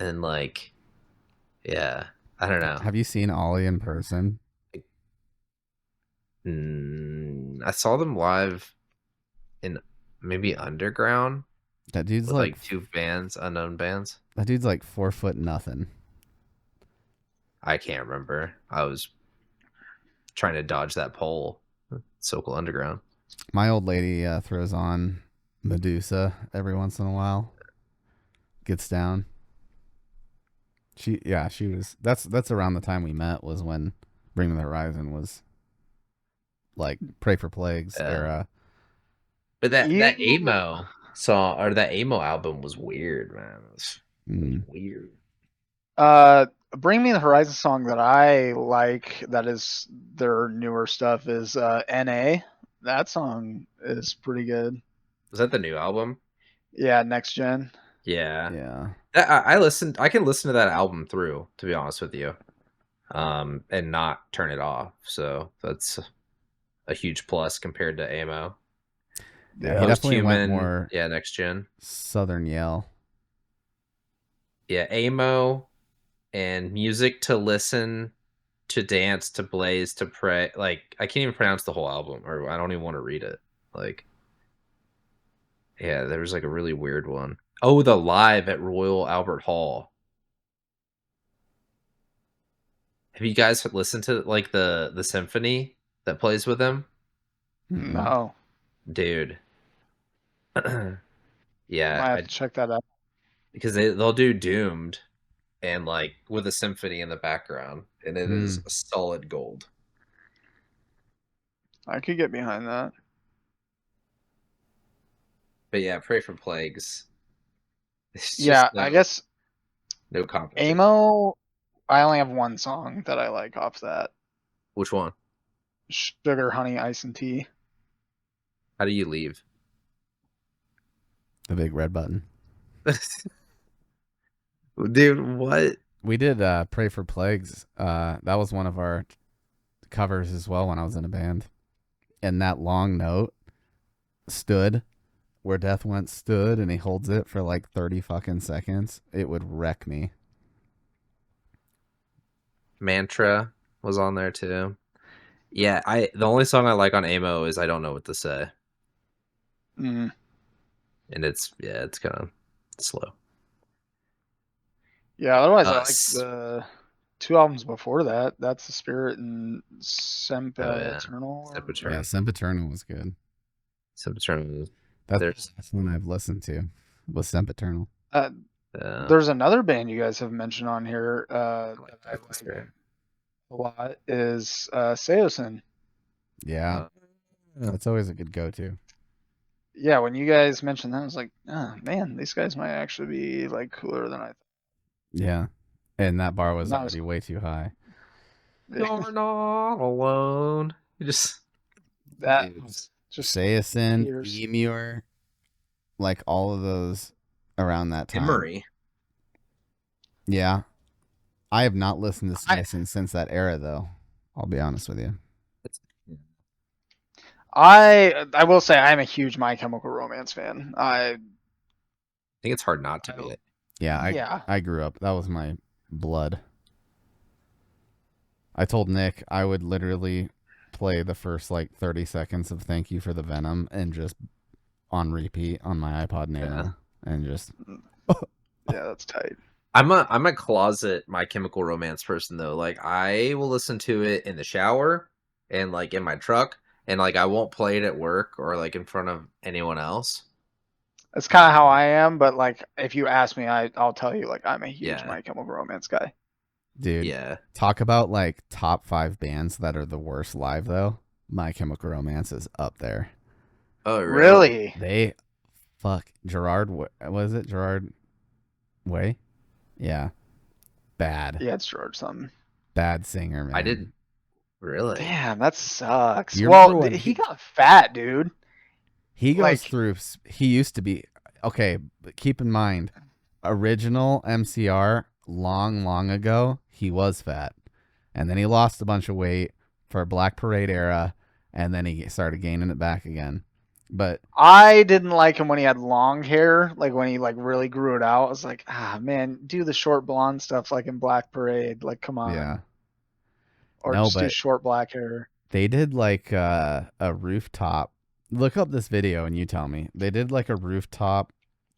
and like, yeah, I don't know. Have you seen Ollie in person? I saw them live in maybe Underground. That dude's like two bands, unknown bands. That dude's like 4 foot nothing. I can't remember. I was trying to dodge that pole. Sokol Underground. My old lady throws on Medusa every once in a while. Gets down. She was. That's around the time we met. Was when Bring Me the Horizon was like Pray for Plagues era. But that emo song or that emo album was weird, man. It was weird. Bring Me the Horizon song that I like, that is their newer stuff, is NA. That song is pretty good. Was that the new album? Yeah, Next Gen. Yeah. I can listen to that album through, to be honest with you, and not turn it off. So that's a huge plus compared to Amo. Yeah, he definitely went more. Yeah, Next Gen. Southern Yell. Yeah, Amo and Music to Listen, to Dance, to Blaze, to Pray. Like, I can't even pronounce the whole album, or I don't even want to read it. Like, yeah, there was like a really weird one. Oh, the Live at Royal Albert Hall. Have you guys listened to like the symphony that plays with them? No. Dude. Yeah, Might have to check that out. because they'll do Doomed and like with a symphony in the background, and it is a solid gold. I could get behind that. But yeah, Pray for Plagues. It's just Yeah, I guess no competition. Amo. I only have one song that I like off that. Which one? Sugar, Honey, Ice, and Tea. How do you leave? The big red button. Dude, what? We did Pray for Plagues. That was one of our covers as well when I was in a band. And that long note, stood, where Death went stood, and he holds it for like 30 fucking seconds. It would wreck me. Mantra was on there too. Yeah, the only song I like on Amo is I Don't Know What to Say. Mm. And it's kind of slow. Yeah, otherwise I like the 2 albums before that. That's The Spirit and Sempiternal. Yeah, Sempiternal was good. Sempiternal. That's the last one I've listened to was Sempiternal. There's another band you guys have mentioned on here that I like a lot is Seosin. Yeah. That's always a good go-to. Yeah, when you guys mentioned that, I was like, oh man, these guys might actually be like cooler than I thought. Yeah. And that bar was already way too high. You're not alone. You just Seosin, Lemur, like all of those around that time. Emery. Yeah. I have not listened to Seosin since that era, though. I'll be honest with you. I will say I'm a huge My Chemical Romance fan. I think it's hard not to be it. Yeah, I grew up. That was my blood. I told Nick I would literally play the first like 30 seconds of Thank You for the Venom and just on repeat on my iPod Nano and just yeah, that's tight. I'm a closet My Chemical Romance person though. Like I will listen to it in the shower and like in my truck, and like I won't play it at work or like in front of anyone else. That's kind of how I am, but like if you ask me, I'll tell you like I'm a huge My Chemical Romance guy. Dude, yeah. Talk about like top 5 bands that are the worst live though. My Chemical Romance is up there. Oh, really? They Gerard. Was it Gerard Way? Yeah. Bad. Yeah, it's George something. Bad singer, man. I didn't. Really? Damn, that sucks. Well, he got fat, dude. He goes through. He used to be okay. But keep in mind, original MCR long ago, he was fat, and then he lost a bunch of weight for Black Parade era, and then he started gaining it back again. But I didn't like him when he had long hair, like when he like really grew it out. I was like, man, do the short blonde stuff like in Black Parade. Like, come on. Yeah. Or just do short black hair. They did like a rooftop. Look up this video and you tell me. They did like a rooftop,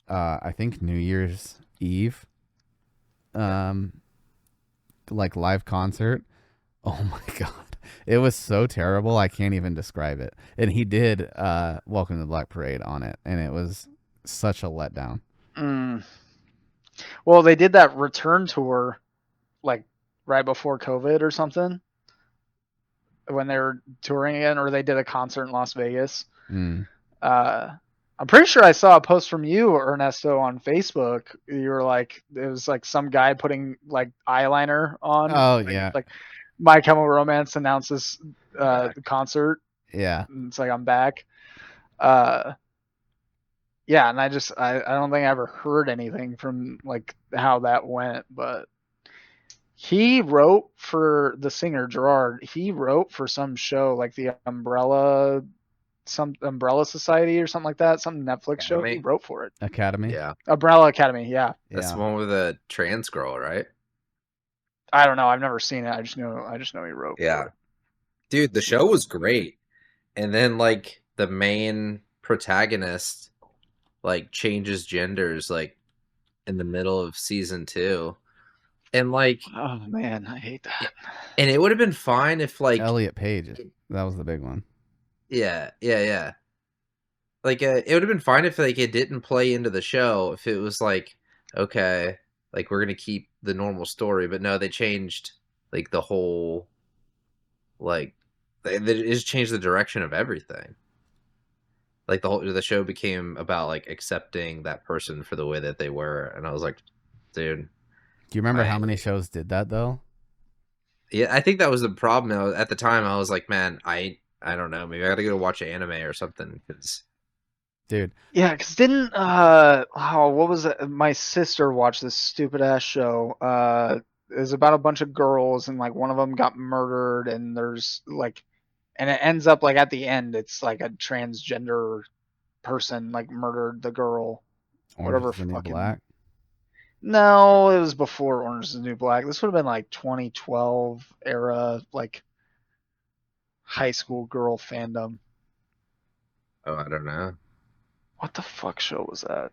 I think New Year's Eve, like live concert. Oh my God. It was so terrible. I can't even describe it. And he did Welcome to the Black Parade on it. And it was such a letdown. Well, they did that return tour like right before COVID or something. When they were touring again, or they did a concert in Las Vegas. I'm pretty sure I saw a post from you, Ernesto, on Facebook. You were like, it was like some guy putting like eyeliner on. Oh, yeah. Like My Chemical Romance announces the concert. Yeah. It's like, I'm back. Yeah, and I don't think I ever heard anything from like how that went, but he wrote for the singer Gerard. He wrote for some show like the Umbrella Society or something like that, some Netflix show. He wrote for it. Academy. Yeah. Umbrella Academy. Yeah. That's the one with a trans girl, right? I don't know. I've never seen it. I just know he wrote. Yeah. Dude, the show was great. And then like the main protagonist like changes genders like in the middle of season 2. And like, oh man, I hate that. And it would have been fine if like Elliot Page, that was the big one. Yeah. like it would have been fine if like it didn't play into the show. If it was like, okay, like we're gonna keep the normal story, but no, they changed like the whole like they just changed the direction of everything. Like the show became about like accepting that person for the way that they were, and I was like, dude, Do you remember how I many shows did that though? yeah, I think that was the problem. At the time, I was like, man, I don't know, maybe I gotta go watch anime or something because Dude, Yeah, because didn't what was it? My sister watched this stupid ass show. It was about a bunch of girls and like one of them got murdered and there's like, and it ends up like at the end it's like a transgender person like murdered the girl. Orange Whatever is the New fucking. Black. No, it was before Orange is the New Black. This would have been like 2012 era, like high school girl fandom. oh, I don't know. What the fuck show was that?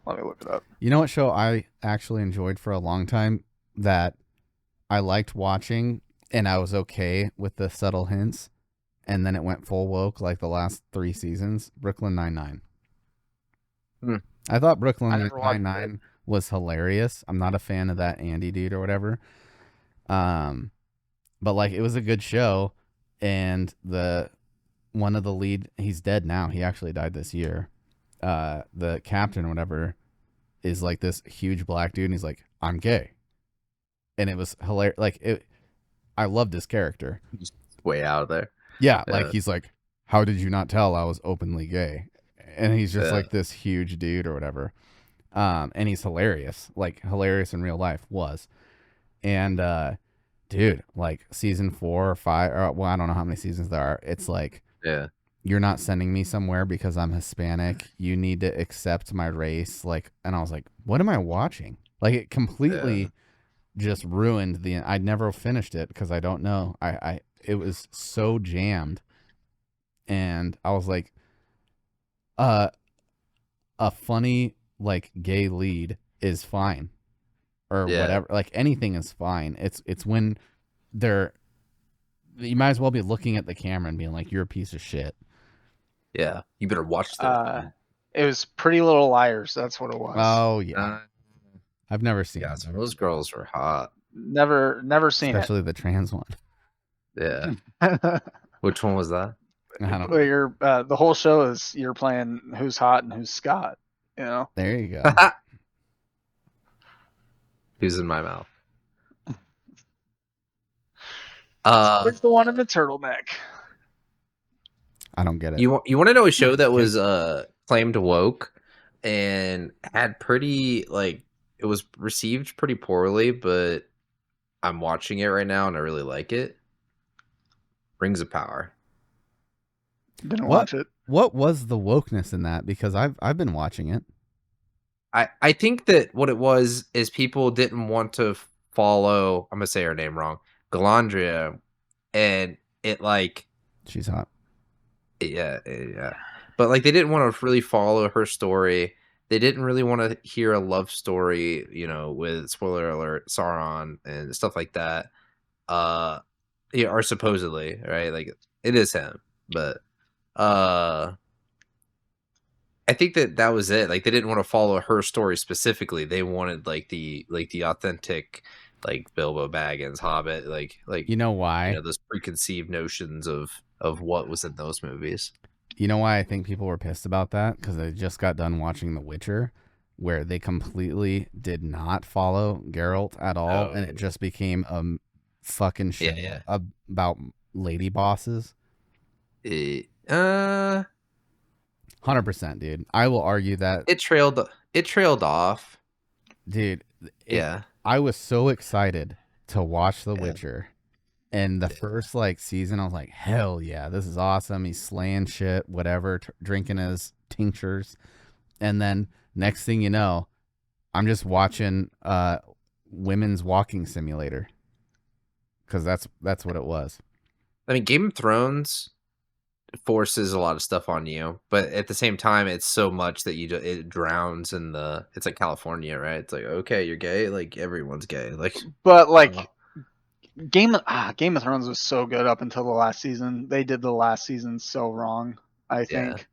Let me look it up. You know what show I actually enjoyed for a long time that I liked watching and I was okay with the subtle hints, and then it went full woke like the last 3 seasons? Brooklyn Nine-Nine. Hmm. I thought I Brooklyn never watched it. Nine-Nine was hilarious. I'm not a fan of that Andy dude or whatever. But like it was a good show, and the one of the lead, he's dead now. He actually died this year. The captain or whatever is like this huge black dude, and he's like, "I'm gay," and it was hilarious. Like it, I loved his character. Just way out of there. Yeah, like Yeah. he's like, "How did you not tell I was openly gay?" And he's just Yeah. like this huge dude or whatever. And he's hilarious, like hilarious in real life was. And dude, like season 4 or 5, or well, I don't know how many seasons there are. It's like Yeah. you're not sending me somewhere because I'm Hispanic. You need to accept my race. Like, and I was like, what am I watching? Like, it completely just ruined the. I never finished it because I don't know. It was so jammed, and I was like, uh, a funny like gay lead is fine, or Yeah. whatever. Like anything is fine. It's when they're. You might as well be looking at the camera and being like, "You're a piece of shit." Yeah. You better watch that. It was Pretty Little Liars. That's what it was. Oh yeah, I've never seen yeah, it. some of those girls were hot. Never seen Especially the trans one. Yeah. it. Which one was that? I don't Well, know. you're the whole show is you're playing who's hot and who's Scott. You know. There you go. Who's in my mouth? Where's the one in the turtleneck? I don't get it. You want to know a show that was claimed woke and had pretty like it was received pretty poorly, but I'm watching it right now and I really like it. Rings of Power. Didn't What? watch it. What was the wokeness in that? Because I've been watching it. I think that what it was is people didn't want to follow. I'm gonna say her name wrong, Galandria, and it like She's hot. yeah. But like they didn't want to really follow her story. They didn't really want to hear a love story, you know, with spoiler alert, Sauron and stuff like that. Yeah, or supposedly, right? Like it is him, but I think that was it. Like they didn't want to follow her story specifically. They wanted like the authentic like Bilbo Baggins Hobbit, like You know why? you know those preconceived notions of what was in those movies. You know why I think people were pissed about that? Because they just got done watching The Witcher, where they completely did not follow Geralt at all, and it just became a fucking show Yeah. about lady bosses. It, 100%, dude. I will argue that, it trailed off. dude. Yeah. I was so excited to watch The Yeah. Witcher. And the first like season, I was like, hell yeah, this is awesome. He's slaying shit, whatever, drinking his tinctures. And then next thing you know, I'm just watching women's walking simulator. Because that's what it was. I mean, Game of Thrones forces a lot of stuff on you, but at the same time, it's so much that it drowns in the. It's like California, right? It's like okay, you're gay, like everyone's gay, like. But like Game of Thrones was so good up until the last season. They did the last season so wrong, I think.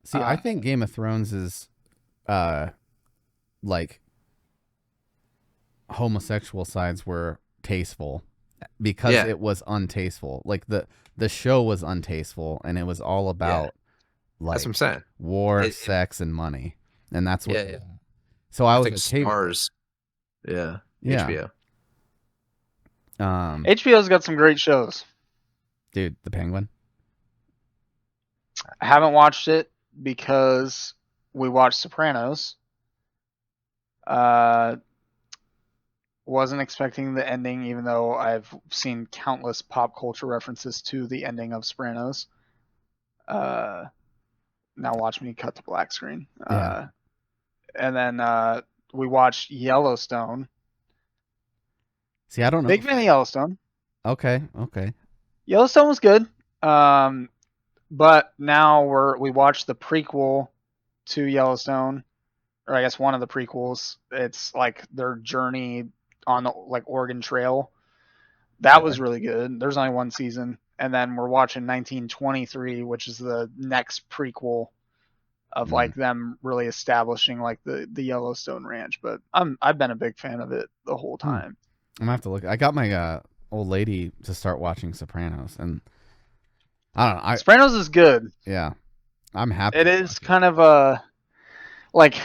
See, I think Game of Thrones is, like homosexual sides were tasteful because Yeah. it was untasteful. Like the show was untasteful, and it was all about like That's what I'm saying. war, It- sex, and money, and that's what. Yeah. So I was think okay with it. Stars. Yeah. Yeah. HBO. HBO's got some great shows. Dude, The Penguin. I haven't watched it because we watched Sopranos. Wasn't expecting the ending, even though I've seen countless pop culture references to the ending of Sopranos. Now watch me cut to black screen. Yeah. And then we watched Yellowstone. See, I don't know. Big fan of Yellowstone. Okay. Yellowstone was good. But now we watched the prequel to Yellowstone, or I guess one of the prequels. It's like their journey on the like Oregon Trail. That was really good. There's only one season, and then we're watching 1923, which is the next prequel of like them really establishing like the Yellowstone Ranch. But I've been a big fan of it the whole time. I'm gonna have to look. I got my old lady to start watching Sopranos, and I don't know. Sopranos is good. Yeah, I'm happy. It is kind of like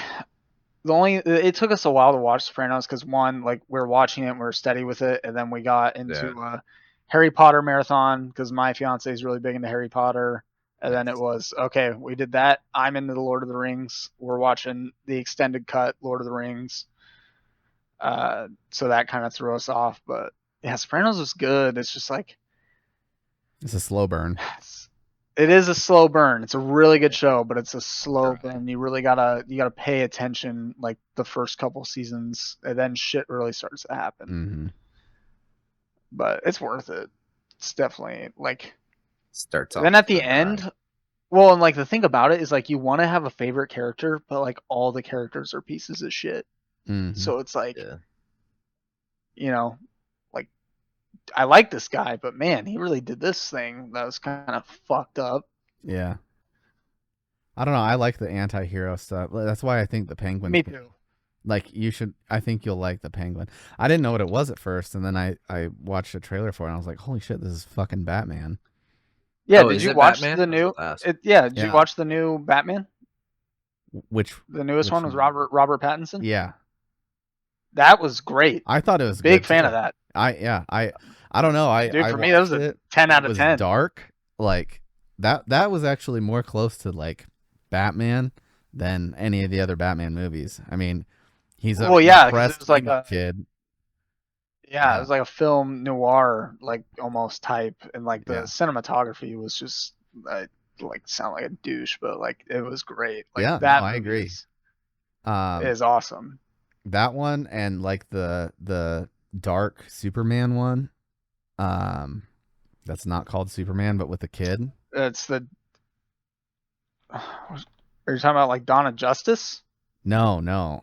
it took us a while to watch Sopranos because one, like we were watching it, we were steady with it, and then we got into Harry Potter marathon because my fiance is really big into Harry Potter, and then it was okay. We did that. I'm into the Lord of the Rings. We're watching the extended cut Lord of the Rings. So that kind of threw us off, but yeah, Sopranos was good. It's just like it's a slow burn. It is a slow burn. It's a really good show, but it's a slow burn. You really gotta pay attention like the first couple seasons, and then shit really starts to happen. Mm-hmm. But it's worth it. It's definitely like starts off. Then at the end, well, and like the thing about it is like you want to have a favorite character, but like all the characters are pieces of shit. Mm-hmm. So it's like, you know, like I like this guy, but man, he really did this thing that was kind of fucked up. Yeah. I don't know. I like the anti-hero stuff. That's why I think the Penguin. Me too. Like you should. I think you'll like the Penguin. I didn't know what it was at first, and then I watched a trailer for it, and I was like, "Holy shit, this is fucking Batman!" Yeah. Did you watch the new? Did you watch the new Batman? Which the newest one was Robert Pattinson? Yeah. That was great. I thought it was big good fan too. of that. I don't know. Dude, for me that was a 10 out of 10. It was dark. Like that was actually more close to like Batman than any of the other Batman movies. I mean, he's a it was like a kid. Yeah, it was like a film noir, like almost type, and like the cinematography was just like sound like a douche, but like it was great. Like, that I agree. Is awesome. That one and like the dark Superman one. That's not called Superman, but with the kid. It's the. Are you talking about like Dawn of Justice? No.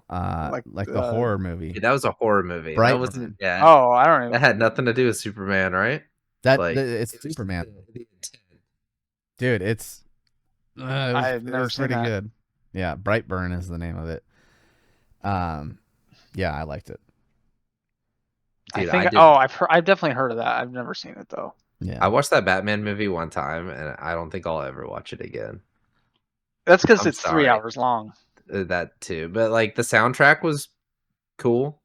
Like the horror movie. Yeah, that was a horror movie. Brightburn. That wasn't. Yeah. Oh, I don't know. That had nothing to do with Superman, right? It's Superman. Dude, it's. I've never seen pretty that. good. Yeah, Brightburn is the name of it. Yeah, I liked it. Dude, I've definitely heard of that. I've never seen it though. Yeah, I watched that Batman movie one time, and I don't think I'll ever watch it again. That's because it's 3 hours long. That too, but like the soundtrack was cool,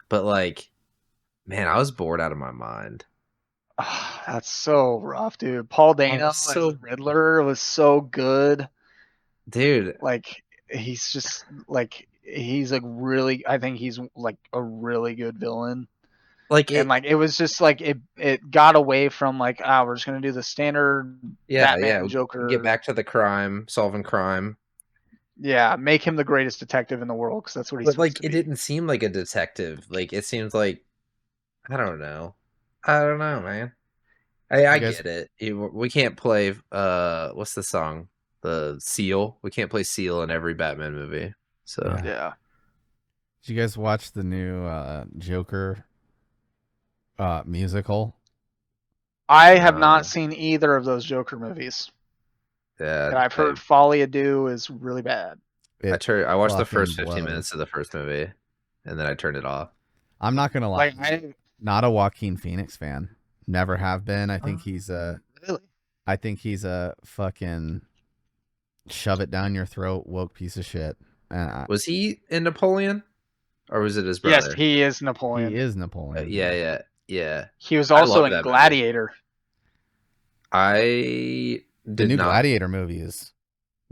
but like, man, I was bored out of my mind. That's so rough, dude. Paul Dano as Riddler was so good, dude. Like he's just like he's like really. I think he's like a really good villain. It was just like it got away from like we're just gonna do the standard Batman Joker. Get back to the solving crime. Yeah, make him the greatest detective in the world because that's what he's. But like, it didn't seem like a detective. Like, it seems like I don't know, man. I get it. We can't play. What's the song? The Seal. We can't play Seal in every Batman movie. So yeah. Did you guys watch the new Joker musical? I have not seen either of those Joker movies. Yeah, And I've heard Folie à Deux is really bad. I watched the fucking first 15 blows. minutes of the first movie, and then I turned it off. I'm not gonna lie. Like, Not a Joaquin Phoenix fan. Never have been. I think he's a. really? I think he's a fucking shove it down your throat woke piece of shit. And Was he in Napoleon, or was it his brother? Yes, he is Napoleon. he is Napoleon. Yeah. He was I also love in that movie. Gladiator. I The did new not. Gladiator movie is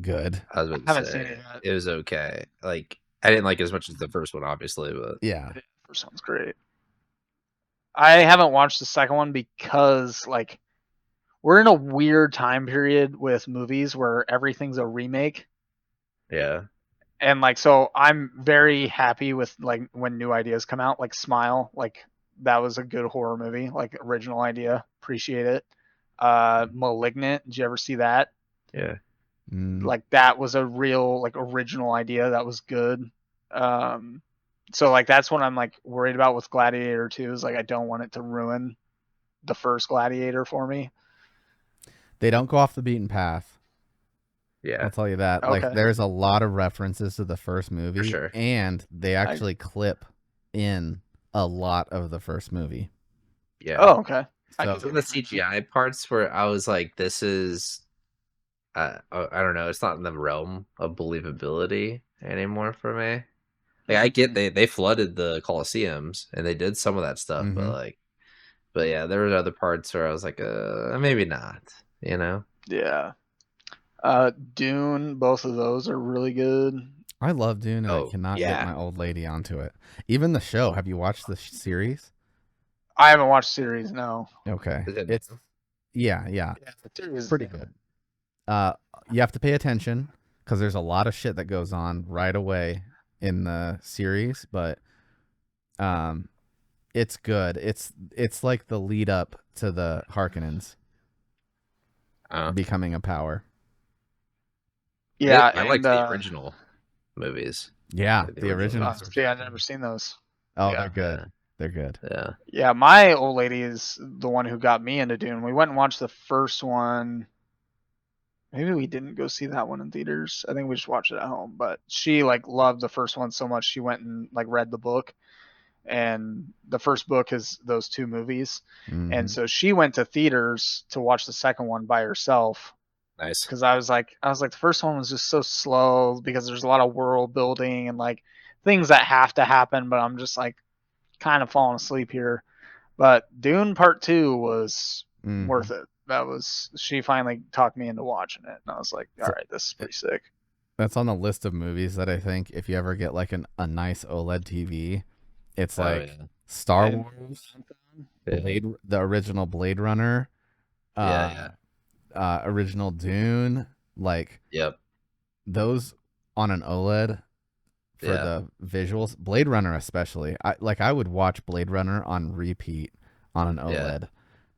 good. I was I about to haven't say, seen it yet. it was okay. Like, I didn't like it as much as the first one, obviously, but Yeah. First one's great. I haven't watched the second one because like we're in a weird time period with movies where everything's a remake. yeah. And like so I'm very happy with like when new ideas come out, like Smile, like that was a good horror movie, like original idea. Appreciate it. Malignant, did you ever see that? Yeah. Mm. Like that was a real like original idea that was good. So like that's what I'm like worried about with Gladiator 2 is like I don't want it to ruin the first Gladiator for me. They don't go off the beaten path. Yeah. I'll tell you that. Okay. Like, there's a lot of references to the first movie, sure. and they actually clip in a lot of the first movie. Yeah. Oh, okay. So Some of the CGI parts where I was like, this is, I don't know, it's not in the realm of believability anymore for me. Like, I get they flooded the Colosseums and they did some of that stuff, Mhm. but yeah, there were other parts where I was like, maybe not, you know? Yeah. Dune, both of those are really good. I love Dune, and I Oh, cannot yeah. get my old lady onto it. Even the show. Have you watched the series? I haven't watched series, no. Okay. Is it- It's yeah. The series Pretty good. You have to pay attention because there's a lot of shit that goes on right away in the series, but it's good. It's like the lead up to the Harkonnens becoming a power. Yeah, I like the original movies. Yeah, Like the original. Yeah, I've never seen those. Oh, Yeah. they're good. They're good. Yeah. Yeah, my old lady is the one who got me into Dune. We went and watched the first one. Maybe we didn't go see that one in theaters. I think we just watched it at home. But she like loved the first one so much she went and like read the book. And the first book is those two movies. Mhm. And so she went to theaters to watch the second one by herself. Nice. Because I was like the first one was just so slow because there's a lot of world building and like things that have to happen, but I'm just like kind of falling asleep here. But Dune Part 2 was Mhm. worth it. She finally talked me into watching it, and I was like, all So- right, this is pretty sick. That's on the list of movies that I think if you ever get like a nice OLED TV, it's like yeah. Star Yeah. Wars, Yeah. the original Blade Runner, Yeah. original Dune, like Yep. those on an OLED for Yeah. the visuals. Blade Runner especially. I would watch Blade Runner on repeat on an OLED.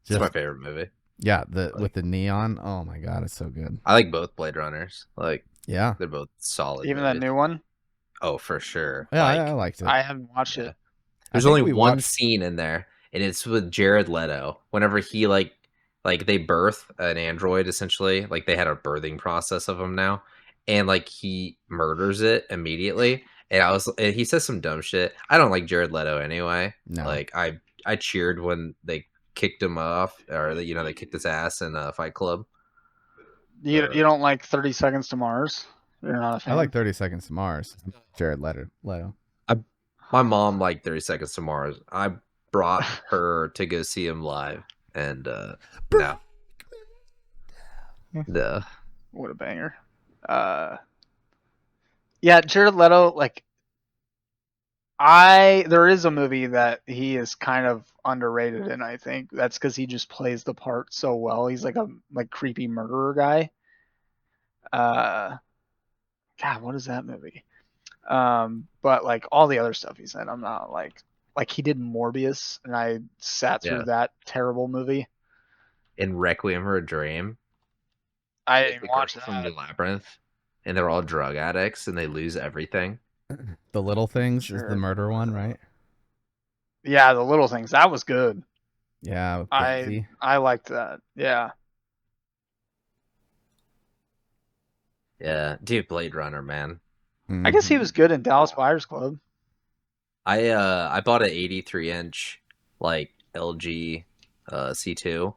It's my favorite movie. Yeah, with the neon. Oh my god, it's so good. I like both Blade Runners. Like, Yeah. they're both solid. Even movies. that new one, Oh, for sure. Yeah, Like, I liked it. I haven't watched Yeah. it. there's think only we one watched- scene in there, and it's with Jared Leto. Whenever he like they birth an android, essentially, like they had a birthing process of him now, and like he murders it immediately. And he says some dumb shit. I don't like Jared Leto anyway. No. Like I cheered when they kicked him off, or they kicked his ass in Fight Club. You don't like 30 Seconds to Mars? You're not a fan? I like 30 Seconds to Mars. Jared Leto. My mom liked 30 Seconds to Mars. I brought her to go see him live, and no. What a banger. Yeah, Jared Leto, like there is a movie that he is kind of underrated in, I think. That's because he just plays the part so well. He's like a creepy murderer guy. God, what is that movie? But like all the other stuff he's in, I'm not like he did Morbius, and I sat through that terrible movie. In Requiem for a Dream, I the didn't girl watch from that. the Labyrinth, and they're all drug addicts and they lose everything. The Little Things is the Sure. murder one, right? Yeah, The Little Things. That was good. Yeah. with I Daisy. liked that. Yeah. Yeah, dude, Blade Runner, man. I guess he Mhm. was good in Dallas Buyers Club. I bought an 83-inch like LG C2,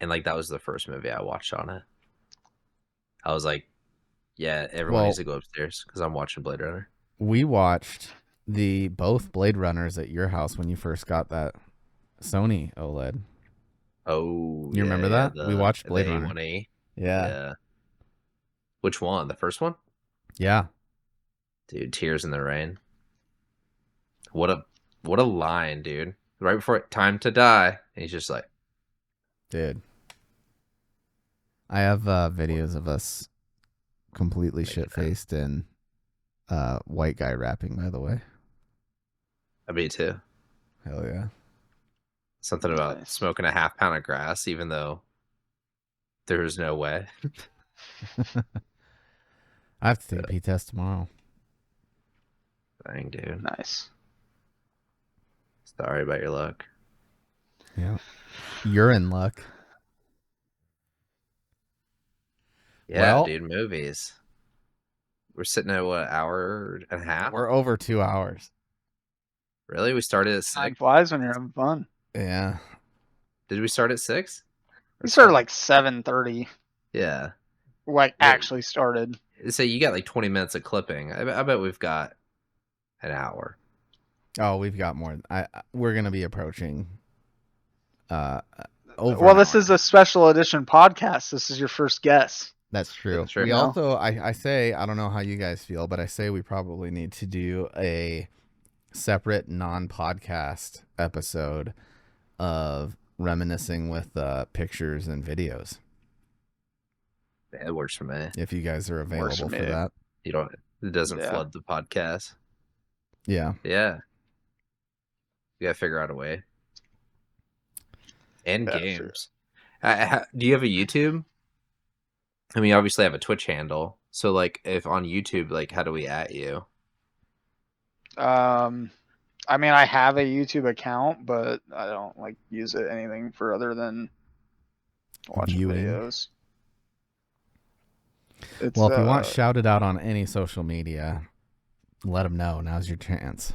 and like that was the first movie I watched on it. I was like, yeah, everyone needs Well, to go upstairs because I'm watching Blade Runner. we watched both Blade Runners at your house when you first got that Sony OLED. Oh, You remember yeah, that? We watched the Blade Runner. A1A. Yeah. Yeah. Which one? The first one? Yeah. Dude, Tears in the Rain. What a line, dude. Right before time to die. And he's just like, Dude. I have videos of us completely Making shit faced and white guy rapping, by the way. me too. Hell yeah. Something about Nice. smoking a half pound of grass, even though there was no way. I have to take a pee test tomorrow. Dang, dude. Nice. Sorry about your luck. Yeah. You're in luck. Yeah, Well- dude, movies. We're sitting at what, hour and a half? We're over 2 hours. Really? We started at Time 6? flies when you're having fun. Yeah. Did we start at 6? We started like 7:30. Yeah. Like Yeah. actually started. So you got like 20 minutes of clipping. I bet we've got an hour. Oh, we've got more. We're gonna be approaching. Over. Well, an this hour. is a special edition podcast. This is your first guess. That's true. That's true. We You know? also, I say, I don't know how you guys feel, but I say we probably need to do a separate non-podcast episode of reminiscing with pictures and videos. It works for me. If you guys are Works available for for me. that. You don't. It doesn't Yeah. flood the podcast. Yeah. Yeah. You gotta figure out a way. And Yeah, games. Do you have a YouTube? I mean, obviously, I have a Twitch handle. So, like, if on YouTube, like, how do we at you? I mean, I have a YouTube account, but I don't like use it anything for other than watching Viewing. videos. It's, Well, if you want shouted out on any social media, let them know. Now's your chance.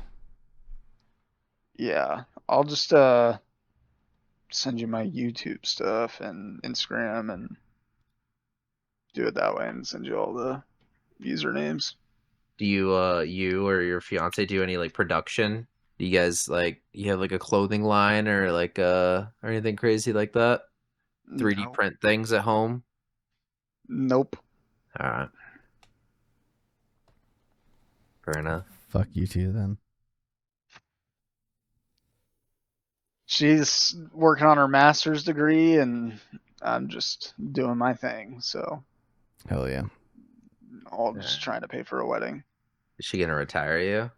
yeah, I'll just send you my YouTube stuff and Instagram and do it that way and send you all the usernames. Do you or your fiance do any, like, production? Do you guys, like, you have, like, a clothing line or, like, or anything crazy like that? 3D No. print things at home? Nope. All right. Fair enough. Fuck you too, then. She's working on her master's degree and I'm just doing my thing. So Hell yeah. all just Yeah. trying to pay for a wedding. Is she gonna retire you?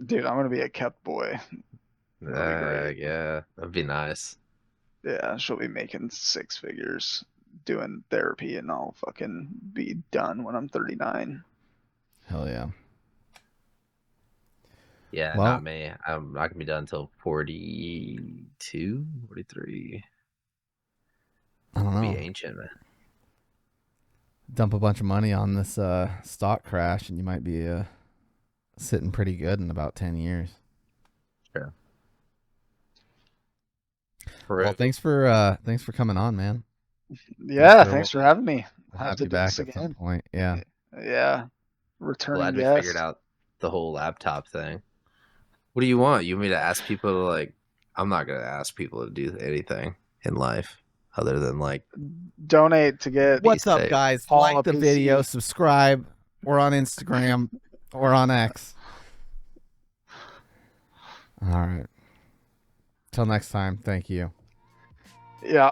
Dude, I'm gonna be a kept boy. That'd be great. Yeah, that'd be nice. Yeah, she'll be making 6 figures doing therapy and I'll fucking be done when I'm 39. Hell yeah. Yeah, Well- not me. I'm not gonna be done until 42, 43. I don't Be know. ancient, man. Dump a bunch of money on this stock crash and you might be sitting pretty good in about 10 years. Well, thanks for coming on, man. Yeah, sure thanks for having me. We'll I'll have to you do this back at some again. point. Yeah. Yeah. Returning Glad we guest. figured out the whole laptop thing. What do you want? You want me to ask people to, like? I'm not gonna ask people to do anything in life other than, like, Donate to get What's up, safe. guys? Paul Like the PC. video, subscribe. We're on Instagram. We're on X. All right. Till next time. Thank you. Yeah.